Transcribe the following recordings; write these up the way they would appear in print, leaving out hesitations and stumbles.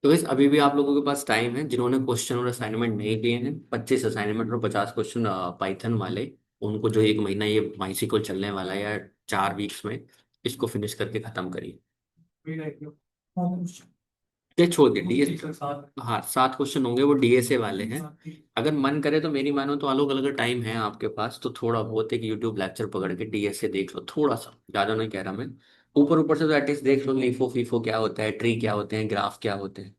तो इस अभी भी आप लोगों के पास टाइम है, जिन्होंने क्वेश्चन और असाइनमेंट नहीं लिए हैं, 25 असाइनमेंट और 50 क्वेश्चन पाइथन वाले, उनको जो एक महीना ये माइसिकल चलने वाला है या 4 वीक्स में, इसको फिनिश करके खत्म करिए। ये छोड़ दिए डीएस। हाँ, 7 क्वेश्चन होंगे, वो डीएसए वाले हैं। अगर मन करे तो मेरी मानो तो अलग अलग टाइम है आपके पास, तो थोड़ा बहुत एक यूट्यूब लेक्चर पकड़ के डीएसए देख लो, थोड़ा सा, ज्यादा नहीं कह रहा मैं। ऊपर ऊपर से तो एटलीस्ट देख लो, लीफो फीफो क्या होता है, ट्री क्या होते हैं, ग्राफ क्या होते हैं।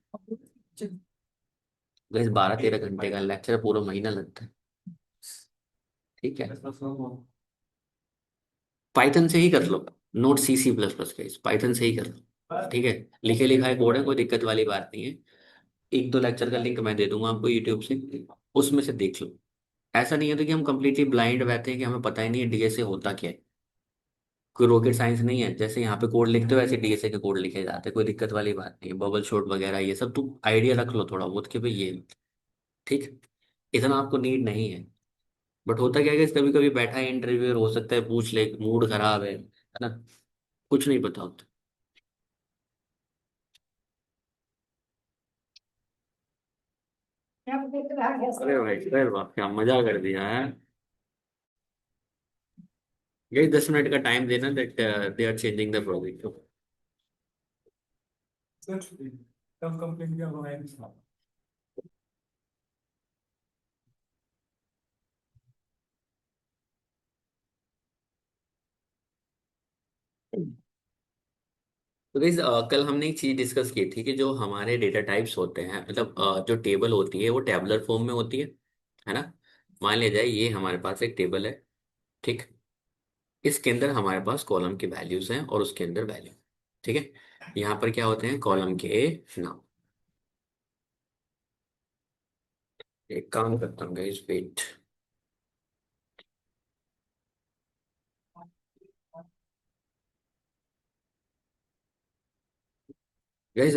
गैस 12-13 घंटे का लेक्चर, पूरा महीना लगता है। ठीक है, पाइथन से ही कर लो। नोट C++ का, इस पाइथन से ही कर लो, ठीक है। लिखे लिखाए कोड है, कोई दिक्कत वाली बात नहीं है। एक दो लेक्चर का लिंक मैं दे दूंगा आपको यूट्यूब से, उसमें से देख लो। ऐसा नहीं है तो कि हम कंप्लीटली ब्लाइंड रहते हैं कि हमें पता ही नहीं है डीएसए होता क्या है। कोई रॉकेट साइंस नहीं है, जैसे यहाँ पे कोड लिखते हो वैसे डीएसए के कोड लिखे जाते हैं, कोई दिक्कत वाली बात नहीं है। बबल शॉट वगैरह ये सब तो आइडिया रख लो थोड़ा बहुत कि भाई ये, ठीक, इतना आपको नीड नहीं है। बट होता क्या है कि कभी कभी बैठा है इंटरव्यूअर, हो सकता है पूछ ले, मूड खराब है ना, कुछ नहीं पता होता। अरे भाई, अरे वाह, क्या मजा कर दिया है। यही 10 मिनट का टाइम देना, that they are changing the project. तो गाइस, कल हमने एक चीज डिस्कस की थी कि जो हमारे डेटा टाइप्स होते हैं, मतलब जो टेबल होती है वो टेबलर फॉर्म में होती है ना। मान लिया जाए ये हमारे पास एक टेबल है, ठीक। इसके अंदर हमारे पास कॉलम की वैल्यूज हैं और उसके अंदर वैल्यू, ठीक है। यहाँ पर क्या होते हैं, कॉलम के नाम। एक काम करता हूँ गाइस, वेट। गाइस,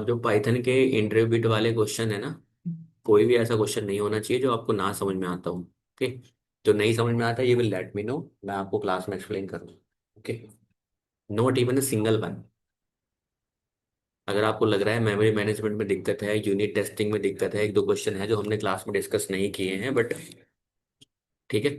जो पाइथन के इंटरव्यू बिट वाले क्वेश्चन है ना, कोई भी ऐसा क्वेश्चन नहीं होना चाहिए जो आपको ना समझ में आता हो। ओके, जो नहीं समझ में आता है ये विल लेट मी नो, मैं आपको क्लास में एक्सप्लेन करूँ। Okay, not even a single one. अगर आपको लग रहा है मेमोरी मैनेजमेंट में दिक्कत है, यूनिट टेस्टिंग में दिक्कत है, एक दो क्वेश्चन है जो हमने क्लास में डिस्कस नहीं किए हैं, बट ठीक है।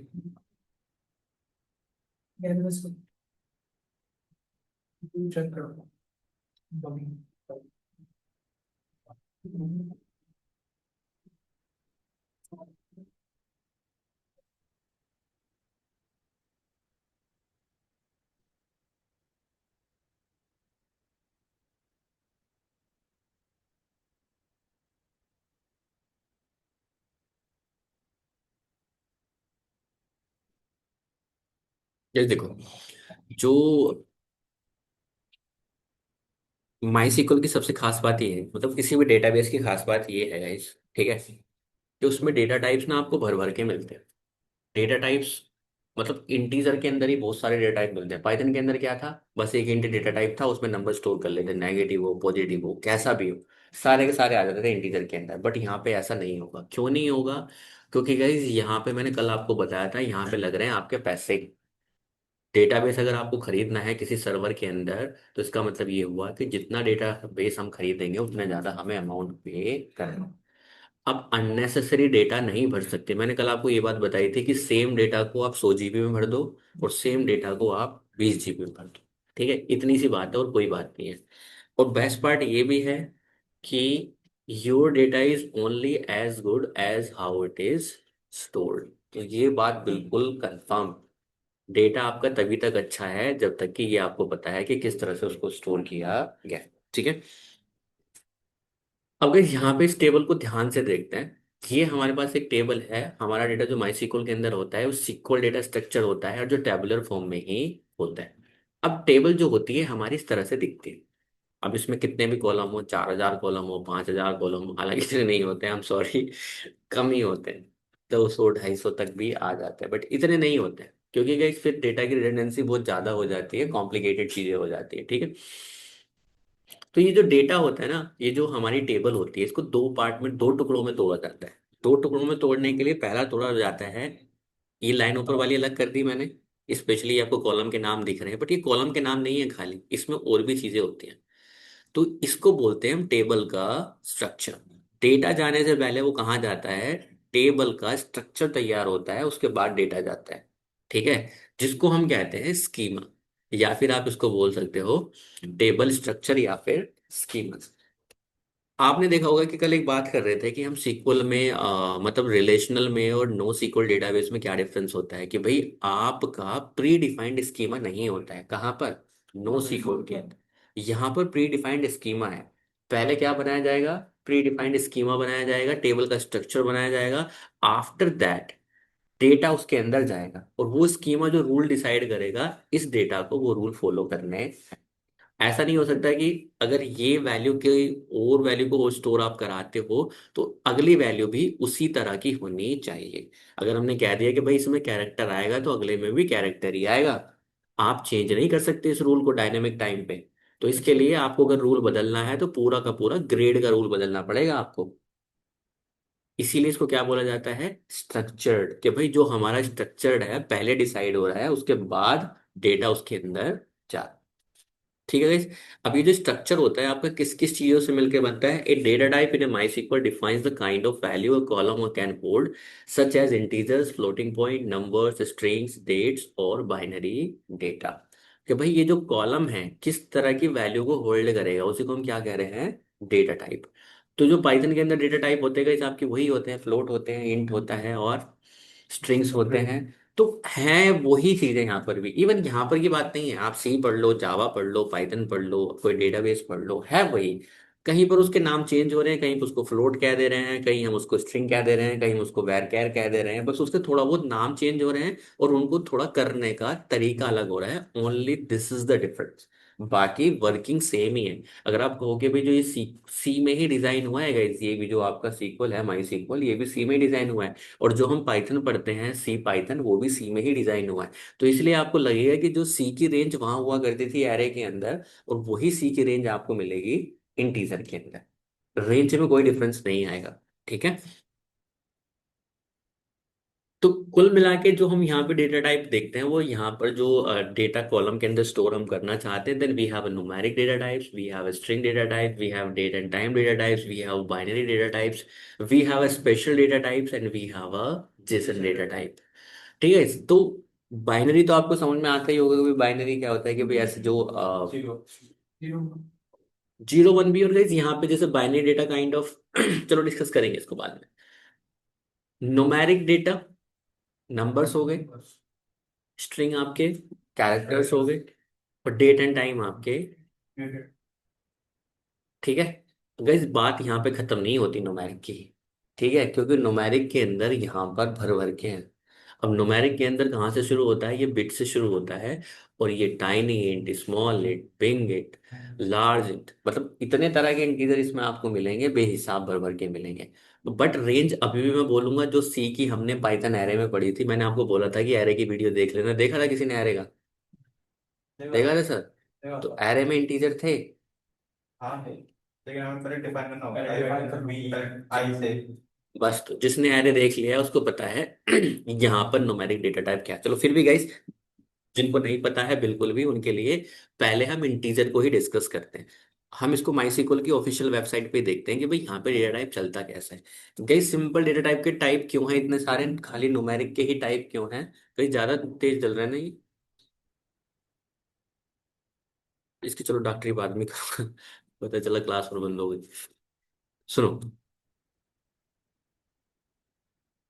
ये देखो, जो माई सीक्वल की सबसे खास बात ये है, मतलब किसी भी डेटाबेस की खास बात ये है गाइस, ठीक है, कि उसमें डेटा टाइप्स ना आपको भर भर के मिलते हैं। डेटा टाइप्स मतलब इंटीजर के अंदर ही बहुत सारे डेटा टाइप मिलते हैं। पाइथन के अंदर क्या था, बस एक इंट डेटा टाइप था, उसमें नंबर स्टोर कर लेते, नेगेटिव हो पॉजिटिव हो कैसा भी हो, सारे के सारे आ जाते थे इंटीजर के अंदर। बट यहाँ पे ऐसा नहीं होगा, क्यों नहीं होगा? क्योंकि गाइज यहाँ पे मैंने कल आपको बताया था, यहाँ पे लग रहे हैं आपके पैसे। डेटाबेस अगर आपको खरीदना है किसी सर्वर के अंदर, तो इसका मतलब ये हुआ कि जितना डेटाबेस हम खरीदेंगे उतना ज्यादा हमें अमाउंट पे करना। अब अननेसेसरी डेटा नहीं भर सकते। मैंने कल आपको ये बात बताई थी कि सेम डेटा को आप 100 GB में भर दो और सेम डेटा को आप 20 GB में भर दो, ठीक है, इतनी सी बात है और कोई बात नहीं है। और बेस्ट पार्ट ये भी है कि your data is only as good as how it is stored. तो ये बात बिल्कुल कंफर्म, डेटा आपका तभी तक अच्छा है जब तक कि ये आपको पता है कि किस तरह से उसको स्टोर किया गया, ठीक है। अब गाइस यहाँ पे इस टेबल को ध्यान से देखते हैं। ये हमारे पास एक टेबल है, हमारा डेटा जो माई के अंदर होता है वो सीक्वल डेटा स्ट्रक्चर होता है और जो टेबुलर फॉर्म में ही होता है। अब टेबल जो होती है हमारी इस तरह से दिखती है। अब इसमें कितने भी कॉलम हो, 4,000 कॉलम हो, 5,000 कॉलम हो, हालांकि इतने नहीं होते हैं, हम सॉरी, कम ही होते हैं। 200-250 तक भी आ जाते हैं, बट इतने नहीं होते हैं, क्योंकि गाइस फिर डेटा की रिडंडेंसी बहुत ज्यादा हो जाती है, कॉम्प्लिकेटेड चीजें हो जाती है, ठीक है। तो ये जो डेटा होता है ना, ये जो हमारी टेबल होती है, इसको दो पार्ट में, दो टुकड़ों में तोड़ा जाता है। दो टुकड़ों में तोड़ने के लिए पहला तोड़ा जाता है, ये लाइन ऊपर वाली अलग कर दी मैंने, स्पेशली आपको कॉलम के नाम दिख रहे हैं, बट ये कॉलम के नाम नहीं है खाली, इसमें और भी चीजें होती हैं। तो इसको बोलते हैं हम टेबल का स्ट्रक्चर। डेटा जाने से पहले वो कहाँ जाता है, टेबल का स्ट्रक्चर तैयार होता है, उसके बाद डेटा जाता है। ठीक है, जिसको हम कहते हैं स्कीमा, या फिर आप इसको बोल सकते हो टेबल स्ट्रक्चर या फिर स्कीमा। आपने देखा होगा कि कल एक बात कर रहे थे कि हम सीक्वल में मतलब रिलेशनल में और नो सीक्वल डेटाबेस में क्या डिफरेंस होता है, कि भाई आपका प्री डिफाइंड स्कीमा नहीं होता है कहाँ पर, नो सीक्वल के अंदर। यहाँ पर प्री डिफाइंड स्कीमा है। पहले क्या बनाया जाएगा, प्री डिफाइंड स्कीमा बनाया जाएगा, टेबल का स्ट्रक्चर बनाया जाएगा। आफ्टर दैट डेटा उसके अंदर जाएगा, और वो स्कीमा जो रूल डिसाइड करेगा इस डेटा को वो रूल फॉलो करने। ऐसा नहीं हो सकता कि अगर ये वैल्यू के और वैल्यू को स्टोर आप कराते हो तो अगली वैल्यू भी उसी तरह की होनी चाहिए। अगर हमने कह दिया कि भाई इसमें कैरेक्टर आएगा तो अगले में भी कैरेक्टर ही आएगा, आप चेंज नहीं कर सकते इस रूल को डायनेमिक टाइम पे। तो इसके लिए आपको अगर रूल बदलना है तो पूरा का पूरा ग्रेड का रूल बदलना पड़ेगा आपको। इसीलिए इसको क्या बोला जाता है, स्ट्रक्चर्ड, कि भाई जो हमारा स्ट्रक्चर्ड है पहले डिसाइड हो रहा है, उसके बाद डेटा उसके अंदर जा। ठीक है guys? अब ये जो स्ट्रक्चर होता है आपका किस किस चीजों से मिलकर बनता है, a data type in a MySQL defines the kind of value a column can hold, such as integers, floating point, numbers, strings, dates और बाइनरी डेटा। कि भाई ये जो कॉलम है किस तरह की वैल्यू को होल्ड करेगा उसी को हम क्या कह रहे हैं, डेटा टाइप। तो जो पाइथन के अंदर डेटा टाइप होते हैं guys, आपके वही होते हैं, फ्लोट होते हैं, इंट होता है और स्ट्रिंग्स होते हैं। तो है वही चीजें यहाँ पर भी, इवन यहाँ पर की बात नहीं है, आप सी पढ़ लो, जावा पढ़ लो, पाइथन पढ़ लो, कोई डेटाबेस पढ़ लो, है वही। कहीं पर उसके नाम चेंज हो रहे हैं, कहीं पर उसको फ्लोट कह दे रहे हैं, कहीं हम उसको स्ट्रिंग कह दे रहे हैं, कहीं हम उसको वैरचर कह दे रहे हैं, बस उसके थोड़ा बहुत नाम चेंज हो रहे हैं और उनको थोड़ा करने का तरीका अलग हो रहा है, only this is the difference. बाकी वर्किंग सेम ही है। अगर आप कहोगे भी जो ये सी सी में ही डिजाइन हुआ है guys, ये भी जो आपका सीक्वल है माई सीक्वल, ये भी सी में डिजाइन हुआ है, और जो हम पाइथन पढ़ते हैं सी पाइथन, वो भी सी में ही डिजाइन हुआ है। तो इसलिए आपको लगेगा कि जो सी की रेंज वहां हुआ करती थी एरे के अंदर, और वही सी की रेंज आपको मिलेगी इंटीजर के अंदर। रेंज में कोई डिफरेंस नहीं आएगा। ठीक है, तो कुल मिला के जो हम यहाँ पे डेटा टाइप देखते हैं, वो यहाँ पर जो डेटा कॉलम के अंदर स्टोर हम करना चाहते हैं, then we have numeric data types, we have string data type, we have date and time data types, we have binary data types, we have special data types and we have a JSON data type. ठीक है, तो binary तो आपको समझ में आता ही होगा कि बाइनरी क्या होता है, कि भाई ऐसे जो जीरो वन भी, और guys यहाँ पे जैसे बाइनरी डेटा काइंड ऑफ चलो डिस्कस करेंगे इसको बाद में। न्यूमेरिक डेटा नंबर्स हो गए, स्ट्रिंग आपके कैरेक्टर्स हो गए, और डेट एंड टाइम आपके। ठीक है, तो गाइस बात यहाँ पे खत्म नहीं होती न्यूमेरिक की। ठीक है, क्योंकि न्यूमेरिक के अंदर यहाँ पर भर भर के हैं। अब न्यूमेरिक के अंदर कहाँ से शुरू होता है, ये बिट से शुरू होता है, और ये tiny int, small int, big int, large int, मतलब इतने तरह के इंटीजर इसमें आपको मिलेंगे, बेहिसाब भर भर के मिलेंगे। बट रेंज अभी भी मैं बोलूंगा जो सी की हमने पाइथन एरे में पढ़ी थी, मैंने आपको बोला था कि एरे की वीडियो देख लेना, देखा था किसी ने एरे का, देखा था सर? तो एरे में इंटीजर थे। हाँ है, लेकिन हमें पहले डिफाइन करना होगा, डिफाइन कर बी आई से। बस तो जिसने एरे देख लिया है उसको पता है यहाँ पर न्यूमेरिक डेटा टाइप क्या है। चलो फिर भी गाइस, जिनको नहीं पता है बिल्कुल भी, उनके लिए पहले हम इंटीजर को ही डिस्कस करते हैं। हम इसको माइसिकल की ऑफिशियल वेबसाइट पे देखते हैं कि भाई यहाँ पे डेटा टाइप चलता कैसा है। गाइस सिंपल डेटा टाइप के टाइप क्यों है इतने सारे, खाली न्यूमेरिक के ही टाइप क्यों हैं, कहीं ज्यादा तेज चल रहा है नहीं इसकी, चलो डॉक्टरी बाद में करूंगा। पता चला क्लास और बंद हो गई। सुनो,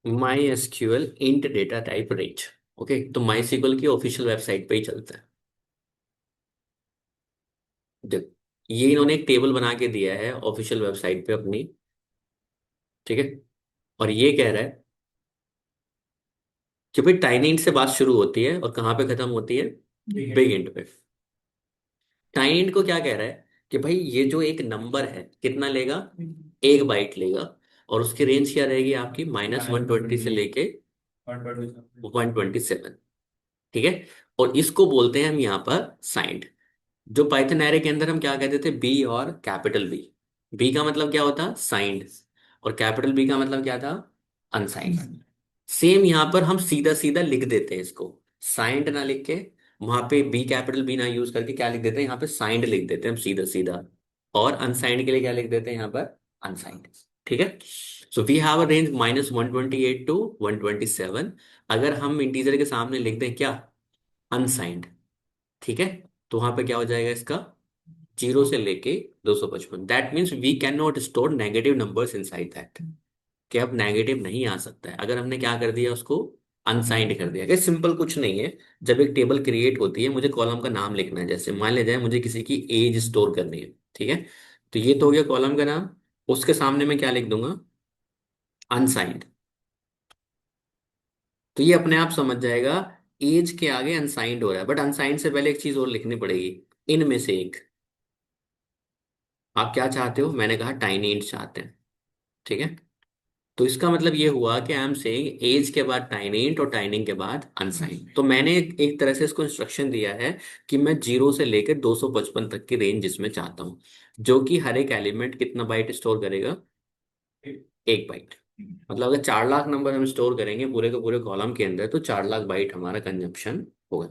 my SQL int data type range, okay, तो माई सीक्वल की ऑफिशियल वेबसाइट पे ही चलता है। देखो, ये इन्होंने एक टेबल बना के दिया है ऑफिशियल वेबसाइट पे अपनी। ठीक है, और ये कह रहा है कि भाई टाइनी इंट से बात शुरू होती है और कहाँ पे खत्म होती है, बिग इंट पे। टाइनी इंट को क्या कह रहा है कि भाई ये जो एक नंबर है कितना लेगा, एक बाइट लेगा, और उसकी रेंज क्या रहेगी आपकी, -120 से लेके 127। ठीक है, और इसको बोलते हैं हम यहाँ पर साइंड। जो पाइथन एरे के अंदर हम क्या कहते थे, बी और कैपिटल बी। बी का मतलब क्या होता, साइंड, और कैपिटल बी का मतलब क्या था, अनसाइंड। सेम यहाँ पर हम सीधा सीधा लिख देते हैं इसको, साइंड ना लिख के, वहां पे बी कैपिटल बी ना यूज करके क्या लिख देते हैं, यहाँ पे साइंड लिख देते हैं हम सीधा सीधा। और अनसाइंड के लिए क्या लिख देते हैं यहाँ पर, अनसाइंड। ठीक है। So we have a range -128 to 127। अगर हम इंटीजर के सामने लिख दें क्या, अनसाइंड, ठीक है, तो वहां पे क्या हो जाएगा इसका, 0 से लेके 255। That means we can not store negative numbers inside that, कि अब नेगेटिव नहीं आ सकता है अगर हमने क्या कर दिया उसको, अनसाइंड कर दिया। क्या सिंपल कुछ नहीं है। जब एक टेबल क्रिएट होती है, मुझे कॉलम का नाम लिखना है, जैसे मान लिया जाए मुझे किसी की एज स्टोर करनी है, ठीक है, तो ये तो हो गया कॉलम का नाम। उसके सामने मैं क्या लिख दूंगा, अनसाइंड। तो ये अपने आप समझ जाएगा एज के आगे अनसाइंड हो रहा है, बट अनसाइंड से पहले एक चीज और लिखनी पड़ेगी, इनमें से एक। आप क्या चाहते हो, मैंने कहा टाइनी इंट चाहते हैं, ठीक है। तो इसका मतलब ये हुआ कि आई एम सेइंग एज के बाद टाइनिंट और टाइनिंग के बाद अनसाइंड। तो मैंने एक तरह से इसको इंस्ट्रक्शन दिया है कि मैं 0 से लेकर 255 तक की रेंज जिसमें चाहता हूँ, जो कि हर एक एलिमेंट कितना बाइट स्टोर करेगा, 1 बाइट। मतलब अगर 4 लाख नंबर हम स्टोर करेंगे पूरे के पूरे कॉलम के अंदर, तो 4 लाख बाइट हमारा कंजप्शन होगा।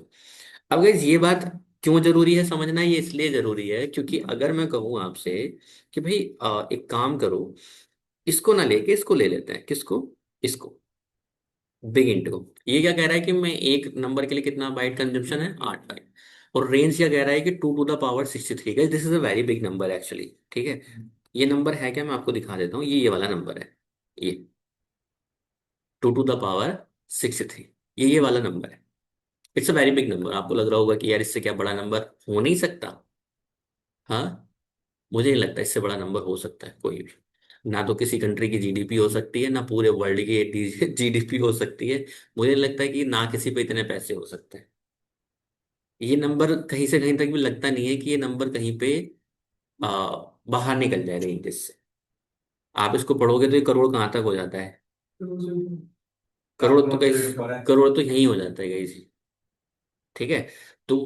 अब गाइस ये बात क्यों जरूरी है समझना, ये इसलिए जरूरी है क्योंकि अगर मैं कहूँ आपसे कि भाई एक काम करो, इसको ना लेके इसको ले लेते हैं, किसको, इसको, बिग इंट को। ये क्या कह रहा है कि मैं एक नंबर के लिए कितना बाइट कंजम्पशन है, 8 बाइट। और रेंज क्या कह रहा है कि 2 to the power 63। This is a very big number actually, ठीक है। ये नंबर है क्या, मैं आपको दिखा देता हूँ, ये वाला नंबर है, ये 2 to the power 63, ये वाला नंबर है। It's a very big number. आपको लग रहा होगा कि यार इससे क्या बड़ा नंबर हो नहीं सकता। हाँ, मुझे नहीं लगता इससे बड़ा नंबर हो सकता है कोई भी। ना तो किसी कंट्री की जीडीपी हो सकती है, ना पूरे वर्ल्ड की जीडीपी हो सकती है। मुझे नहीं लगता है कि ना किसी पे इतने पैसे हो सकते हैं। ये नंबर कहीं से कहीं तक भी लगता नहीं है कि ये नंबर कहीं पे आ, बाहर निकल जाए रेंज से। आप इसको पढ़ोगे तो ये करोड़ कहाँ तक हो जाता है, करोड़ तो कहीं, करोड़ तो यही हो जाता है कहीं, ठीक है। तो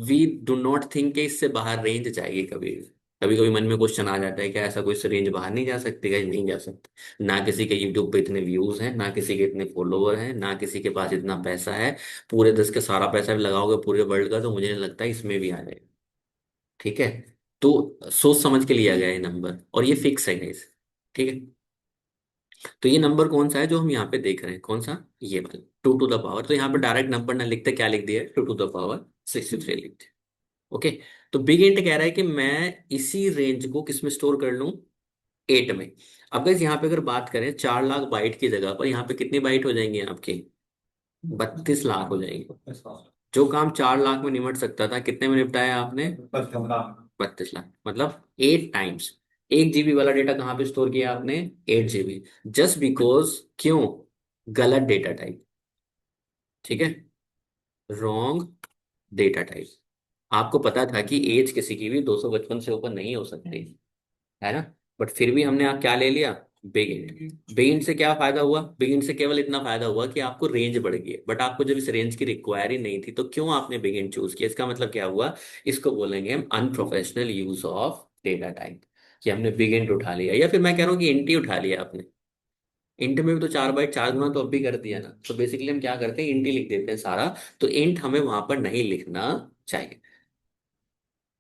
वी डू नॉट थिंक कि इससे बाहर रेंज जाएगी कभी। कभी कभी मन में क्वेश्चन आ जाता है कि ऐसा कोई से रेंज बाहर नहीं जा सकती, कहीं नहीं जा सकती। ना किसी के यूट्यूब पे इतने व्यूज हैं, ना किसी के इतने फॉलोवर हैं, ना किसी के पास इतना पैसा है। पूरे 10 का सारा पैसा भी लगाओगे पूरे वर्ल्ड का, तो मुझे नहीं लगता इसमें भी आ जाएगा, ठीक है। तो सोच समझ के लिया गया है नंबर, और ये फिक्स है गाइस, ठीक है। तो ये नंबर कौन सा है जो हम यहाँ पे देख रहे हैं, कौन सा, ये वाला 2 to the power। तो यहाँ पे डायरेक्ट नंबर ना लिखते क्या लिख दिया, 2 to the power 63 लिख दिया। ओके। तो बिग इंट कह रहा है कि मैं इसी रेंज को किस में स्टोर कर लूं, 8 में। अब गाइस यहाँ पे अगर बात करें 4 लाख बाइट की जगह पर, यहाँ पे कितनी बाइट हो जाएंगे आपके, 32 लाख हो जाएंगे। जो काम 4 लाख में निपट सकता था, कितने में निपटाया आपने, 32 लाख। मतलब 8 टाइम्स। 1 जीबी वाला डेटा कहाँ पे स्टोर किया आपने, 8 जीबी। जस्ट बिकॉज, क्यों, गलत डेटा टाइप, ठीक है, रॉन्ग डेटा टाइप। आपको पता था कि एज किसी की भी 255 से ऊपर नहीं हो सकती, है ना, बट फिर भी हमने आप क्या ले लिया, बिग इंट। बिग इंट से क्या फायदा हुआ, बिग इंट से केवल इतना फायदा हुआ कि आपको रेंज बढ़ गई है, बट आपको जब इस रेंज की रिक्वायरी नहीं थी, तो क्यों आपने बिग इंट चूज किया। इसका मतलब क्या हुआ, इसको बोलेंगे हम unprofessional use of data type, कि हमने बिग इंट उठा लिया, या फिर मैं कह रहा हूँ कि इंट ही उठा लिया आपने। इंट में भी तो 4 बाइट 4 गुना तो अब भी कर दिया ना, तो बेसिकली हम क्या करते हैं, इंट ही लिख देते हैं सारा। तो इंट हमें वहां पर नहीं लिखना चाहिए।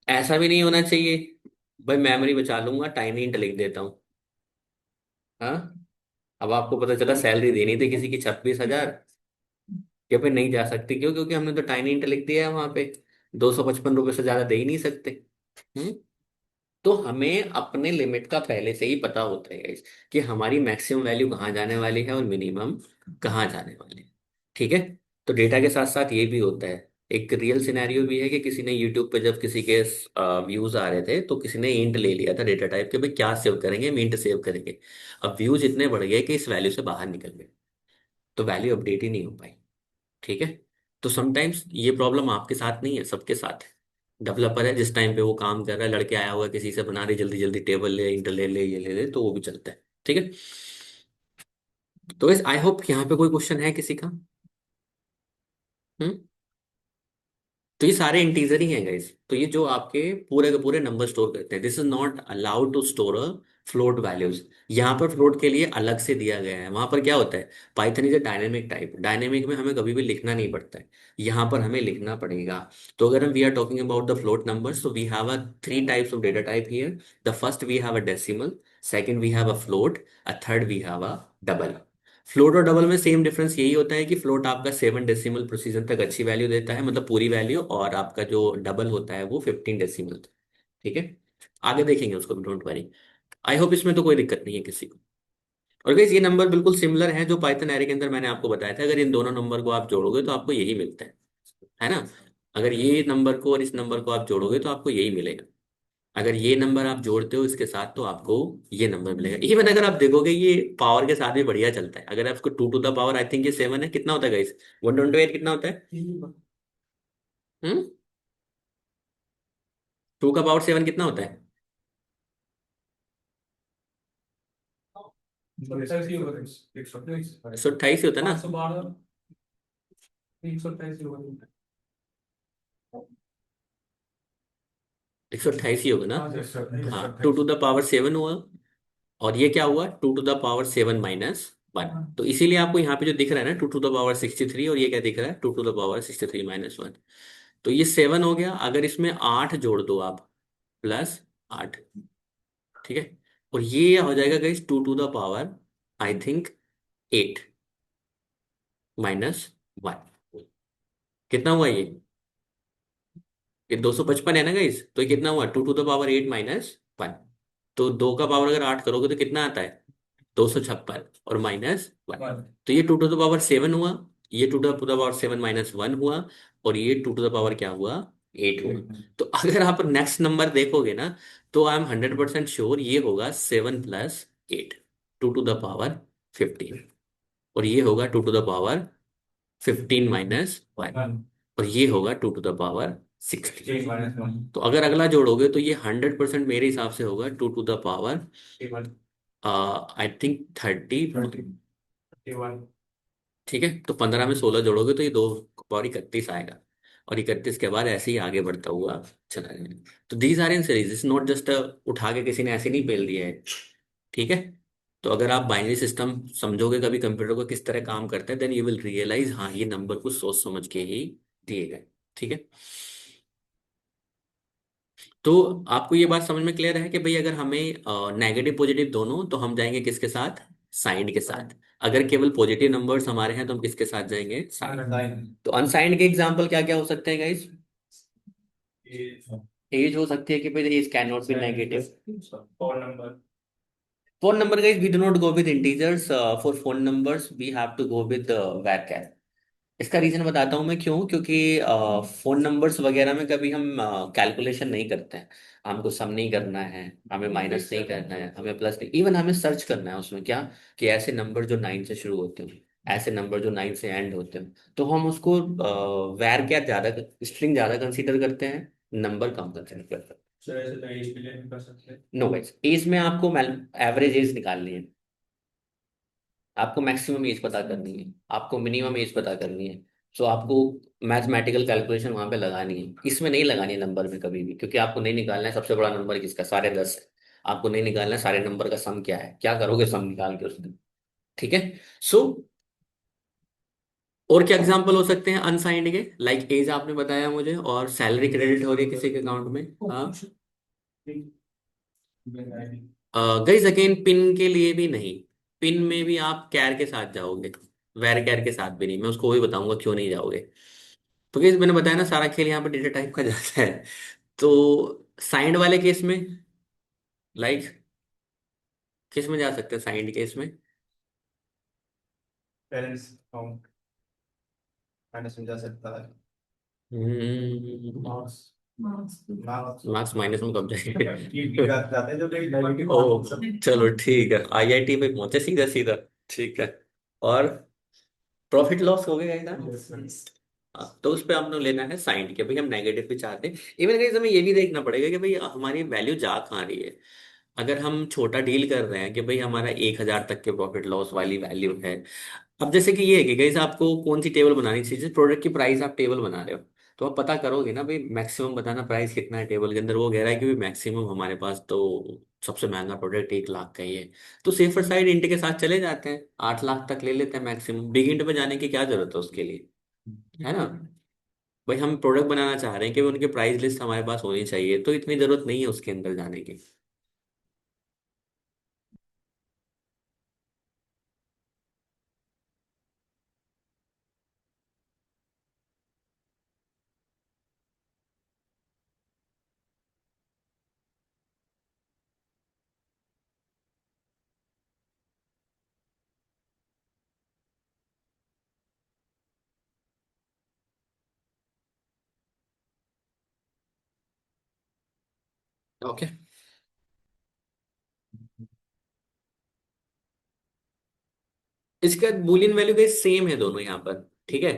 ऐसा भी नहीं होना चाहिए भाई मेमोरी बचा लूंगा टाइनी इंट लिख देता हूँ। हाँ, अब आपको पता चला सैलरी देनी थी किसी की 26,000, या फिर नहीं जा सकती, क्यों, क्योंकि हमने तो टाइनी इंट लिख दिया है वहां पे, 255 रुपये से ज्यादा दे ही नहीं सकते। हम्म। तो हमें अपने लिमिट का पहले से ही पता होता है guys, कि हमारी मैक्सिमम वैल्यू कहाँ जाने वाली है और मिनिमम कहाँ जाने वाली है, ठीक है। तो डेटा के साथ साथ ये भी होता है, एक रियल सिनेरियो भी है कि किसी ने यूट्यूब पे जब किसी के व्यूज आ रहे थे, तो किसी ने इंट ले लिया था डेटा टाइप के, भाई क्या सेव करेंगे, हम इंट सेव करेंगे। अब व्यूज इतने बढ़ गए कि इस वैल्यू से बाहर निकल गए, तो वैल्यू अपडेट ही नहीं हो पाई, ठीक है। तो समटाइम्स ये प्रॉब्लम आपके साथ नहीं है, सबके साथ है। डेवलपर है, जिस टाइम पे वो काम कर रहा है, लड़के आया हुआ है किसी से बना रही, जल्दी जल्दी टेबल ले, इंटर ले ले, ये ले ले, तो वो भी चलता है, ठीक है। तो इस आई होप यहाँ पे कोई क्वेश्चन है किसी का। हम्म। तो ये सारे इंटीजर ही हैं गाइस। तो ये जो आपके पूरे के पूरे नंबर स्टोर करते हैं, this is not allowed to store a float values. यहाँ पर फ्लोट के लिए अलग से दिया गया है। वहां पर क्या होता है, Python is a dynamic type, dynamic में हमें कभी भी लिखना नहीं पड़ता है, यहाँ पर हमें लिखना पड़ेगा। तो अगर हम we are talking about the float numbers, तो we have a three types of data type here. The first we have a decimal, second we have a float, a third we have a double. Float और double में same difference यही होता है कि float आपका 7 decimal precision तक अच्छी value देता है, मतलब पूरी वैल्यू, और आपका जो डबल होता है वो 15 डेसिमल। ठीक है, आगे देखेंगे उसको, डोंट वरी। आई होप इसमें तो कोई दिक्कत नहीं है किसी को। और गाइस ये नंबर बिल्कुल सिमिलर है जो पाइथन एरे के अंदर मैंने आपको बताया था। अगर इन दोनों नंबर को आप जोड़ोगे तो आपको यही मिलता है ना। अगर ये नंबर को और इस नंबर को आप जोड़ोगे तो आपको यही मिलेगा। अगर ये नंबर आप जोड़ते हो इसके साथ तो आपको ये नंबर मिलेगा। इवन अगर आप देखोगे ये पावर के साथ भी बढ़िया चलता है। अगर आपको 2 to the power, I think ये 7 है, कितना होता है गाइस, 128 कितना होता है? हम्म, 2 का पावर 7 कितना होता है? 128 ही होता है ना। 128 ही होगा ना। हाँ, 2 टू द पावर 7 हुआ। और ये क्या हुआ, 2 टू द पावर 7 - 1। तो इसीलिए आपको यहाँ पे जो दिख रहा है ना 2 टू द पावर 63, और ये क्या दिख रहा है, 2 टू द पावर 63 - 1। तो ये 7 हो गया। अगर इसमें 8 जोड़ दो आप, +8, ठीक है। और ये हो जाएगा guys 2 to the power, I think, 8 -1। कितना हुआ ये 255 है ना गाइस। तो ये कितना हुआ, 2 टू द पावर 8 - 1। तो 2 का पावर अगर 8 करोगे तो कितना आता है, 256 और -1। तो ये 2 टू द पावर 7 हुआ, ये 2 टू द पावर 7 - 1 हुआ, और ये 2 टू द पावर क्या हुआ, 8 हुआ। तो अगर आप नेक्स्ट नंबर देखोगे ना, तो आई एम 100% श्योर ये होगा 7 + 8, 2 टू द पावर 15। और ये होगा 2 टू द पावर 15 - 1। और ये होगा 2 टू द पावर 16। तो अगर अगला जोड़ोगे तो ये 100% मेरे हिसाब से होगा 2 to the power, I think, 30। ठीक है, तो 15 में 16 जोड़ोगे तो ये 2 पावर 31 आएगा। और 31 के बाद ऐसे ही आगे बढ़ता हुआ चला जाएगा। तो these are in series, it's not just उठा के किसी ने ऐसे नहीं पेल दिया है। ठीक है। तो अगर आप बाइनरी सिस्टम समझोगे कभी कंप्यूटर को किस तरह काम करता है, देन यू विल रियलाइज हाँ ये नंबर कुछ सोच समझ के ही दिए गए। ठीक है। तो आपको ये बात समझ में क्लियर है कि भाई अगर हमें नेगेटिव पॉजिटिव दोनों, तो हम जाएंगे किसके साथ, साइंड के साथ। अगर केवल पॉजिटिव नंबर्स हमारे हैं तो हम किसके साथ जाएंगे, साइंड। तो अनसाइंड के एग्जाम्पल क्या क्या हो सकते हैं गाइस? एज हो सकती है कि भाई age can not be negative. Phone number guys, we do not go with integers. For phone numbers we have to go with var. इसका रीजन बताता हूँ मैं क्यों। क्योंकि फोन नंबर्स वगैरह में कभी हम कैलकुलेशन नहीं करते हैं। हमको सम नहीं करना है, हमें माइनस नहीं करना है, हमें प्लस नहीं, इवन हमें सर्च करना है उसमें क्या, कि ऐसे नंबर जो 9 से शुरू होते हैं, ऐसे नंबर जो 9 से एंड होते हैं, तो हम उसको वैर क्या ज्यादा, स्ट्रिंग ज्यादा कंसीडर करते हैं, नंबर कम कंसीडर करते हैं। नो गाइस, एज में आपको एवरेज एज निकालनी है। आपको मैक्सिमम एज पता करनी है, आपको मिनिमम एज पता करनी है। सो आपको मैथमेटिकल कैलकुलेशन वहां पे लगानी है, इसमें नहीं लगानी है नंबर में कभी भी, क्योंकि आपको नहीं निकालना है सबसे बड़ा नंबर किसका, 10.5 है। आपको नहीं निकालना है सारे नंबर का सम क्या है, क्या करोगे सम निकाल के उसमें। ठीक है। सो और क्या एग्जांपल हो सकते हैं अनसाइंड के, लाइक एज आपने बताया मुझे, और सैलरी क्रेडिट हो रही है किसी के अकाउंट में। हाँ गाइस, अगेन पिन के लिए भी नहीं। पिन में भी आप कैर के साथ जाओगे, वैर कैर के साथ भी नहीं। मैं उसको वही बताऊंगा क्यों नहीं जाओगे। तो गाइस मैंने बताया ना सारा खेल यहाँ पे डेटा टाइप का जाता है। तो साइंड वाले केस में, लाइक, किस में जा सकते हैं साइंड केस में? पेरेंट्स अकाउंट मैंने समझा सकता है। मार्क्स। मार्क्स मार्क्स माइनस में कब ये जाएंगे? बात जाते हैं जो कहीं नेगेटिव ओ, मार्क्स चलो ठीक है, आईआईटी पे पहुंचे सीधा सीधा। ठीक है। और प्रॉफिट लॉस हो गया गाइस। हाँ, तो उस पे हमने लेना है साइंड के, भाई हम नेगेटिव भी चाहते हैं। इवन गाइस हमें ये भी देखना पड़ेगा कि भाई हमारी वैल्यू जा कहाँ रही है। अगर हम छोटा डील कर रहे हैं कि भाई हमारा 1,000 तक के प्रॉफिट लॉस वाली वैल्यू है। अब जैसे कि ये है कि गाइस आपको कौन सी टेबल बनानी चाहिए, प्रोडक्ट की प्राइस आप टेबल बना रहे हो, तो आप पता करोगे ना भाई, मैक्सिमम बताना प्राइस कितना है टेबल के अंदर। वो कह रहा है कि भाई मैक्सिमम हमारे पास तो सबसे महंगा प्रोडक्ट 1 लाख का ही है। तो सेफर साइड इंट के साथ चले जाते हैं, 8 लाख तक ले लेते हैं मैक्सिमम। बिग इंट पे जाने की क्या जरूरत है उसके लिए, है ना। भाई हम प्रोडक्ट बनाना चाह रहे हैं कि उनकी प्राइस लिस्ट हमारे पास होनी चाहिए, तो इतनी जरूरत नहीं है उसके अंदर जाने की। ओके, इसका बूलियन वैल्यू का सेम है दोनों यहाँ पर, ठीक है।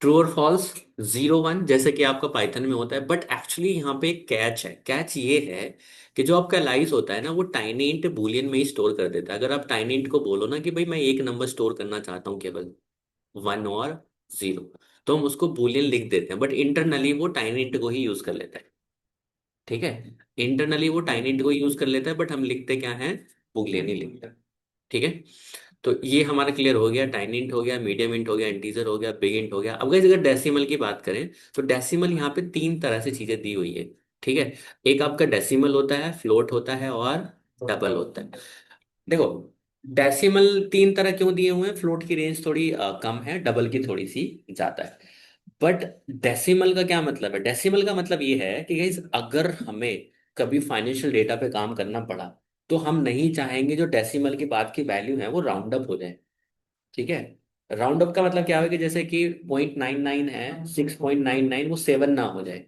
ट्रू और फॉल्स, 0 1, जैसे कि आपका पाइथन में होता है। बट एक्चुअली यहाँ पे एक कैच है। कैच ये है कि जो आपका लाइस होता है ना, वो टाइनी इंट बूलियन में ही स्टोर कर देता है। अगर आप टाइनी इंट को बोलो ना कि भाई मैं एक नंबर स्टोर करना चाहता हूँ, केवल 1 और 0, तो हम उसको बूलियन लिख देते हैं। बट इंटरनली वो टाइनी इंट को ही यूज कर लेता है, ठीक है। इंटरनली वो टाइनी इंट को यूज कर लेता है, बट हम लिखते क्या है, बूलियन ही लिखते हैं, ठीक है। तो ये हमारा क्लियर हो गया, टाइनी इंट हो गया, मीडियम इंट हो गया, इंटीजर हो गया, बिग इंट हो गया। अब गाइस अगर डेसिमल की बात करें, तो डेसिमल यहाँ पे 3 तरह से चीजें दी हुई है, ठीक है। एक आपका डेसिमल होता है, फ्लोट होता है, और डबल होता है। देखो, डेसिमल 3 तरह क्यों दिए हुए हैं, फ्लोट की रेंज थोड़ी कम है, डबल की थोड़ी सी ज्यादा है। बट डेसिमल का क्या मतलब है, डेसिमल का मतलब ये है कि गाइस अगर हमें कभी फाइनेंशियल डेटा पे काम करना पड़ा, तो हम नहीं चाहेंगे जो डेसिमल के बाद की वैल्यू है वो राउंड अप हो जाए, ठीक है। राउंड अप का मतलब क्या है कि जैसे कि 0.99 है, 6.99 वो 7 ना हो जाए।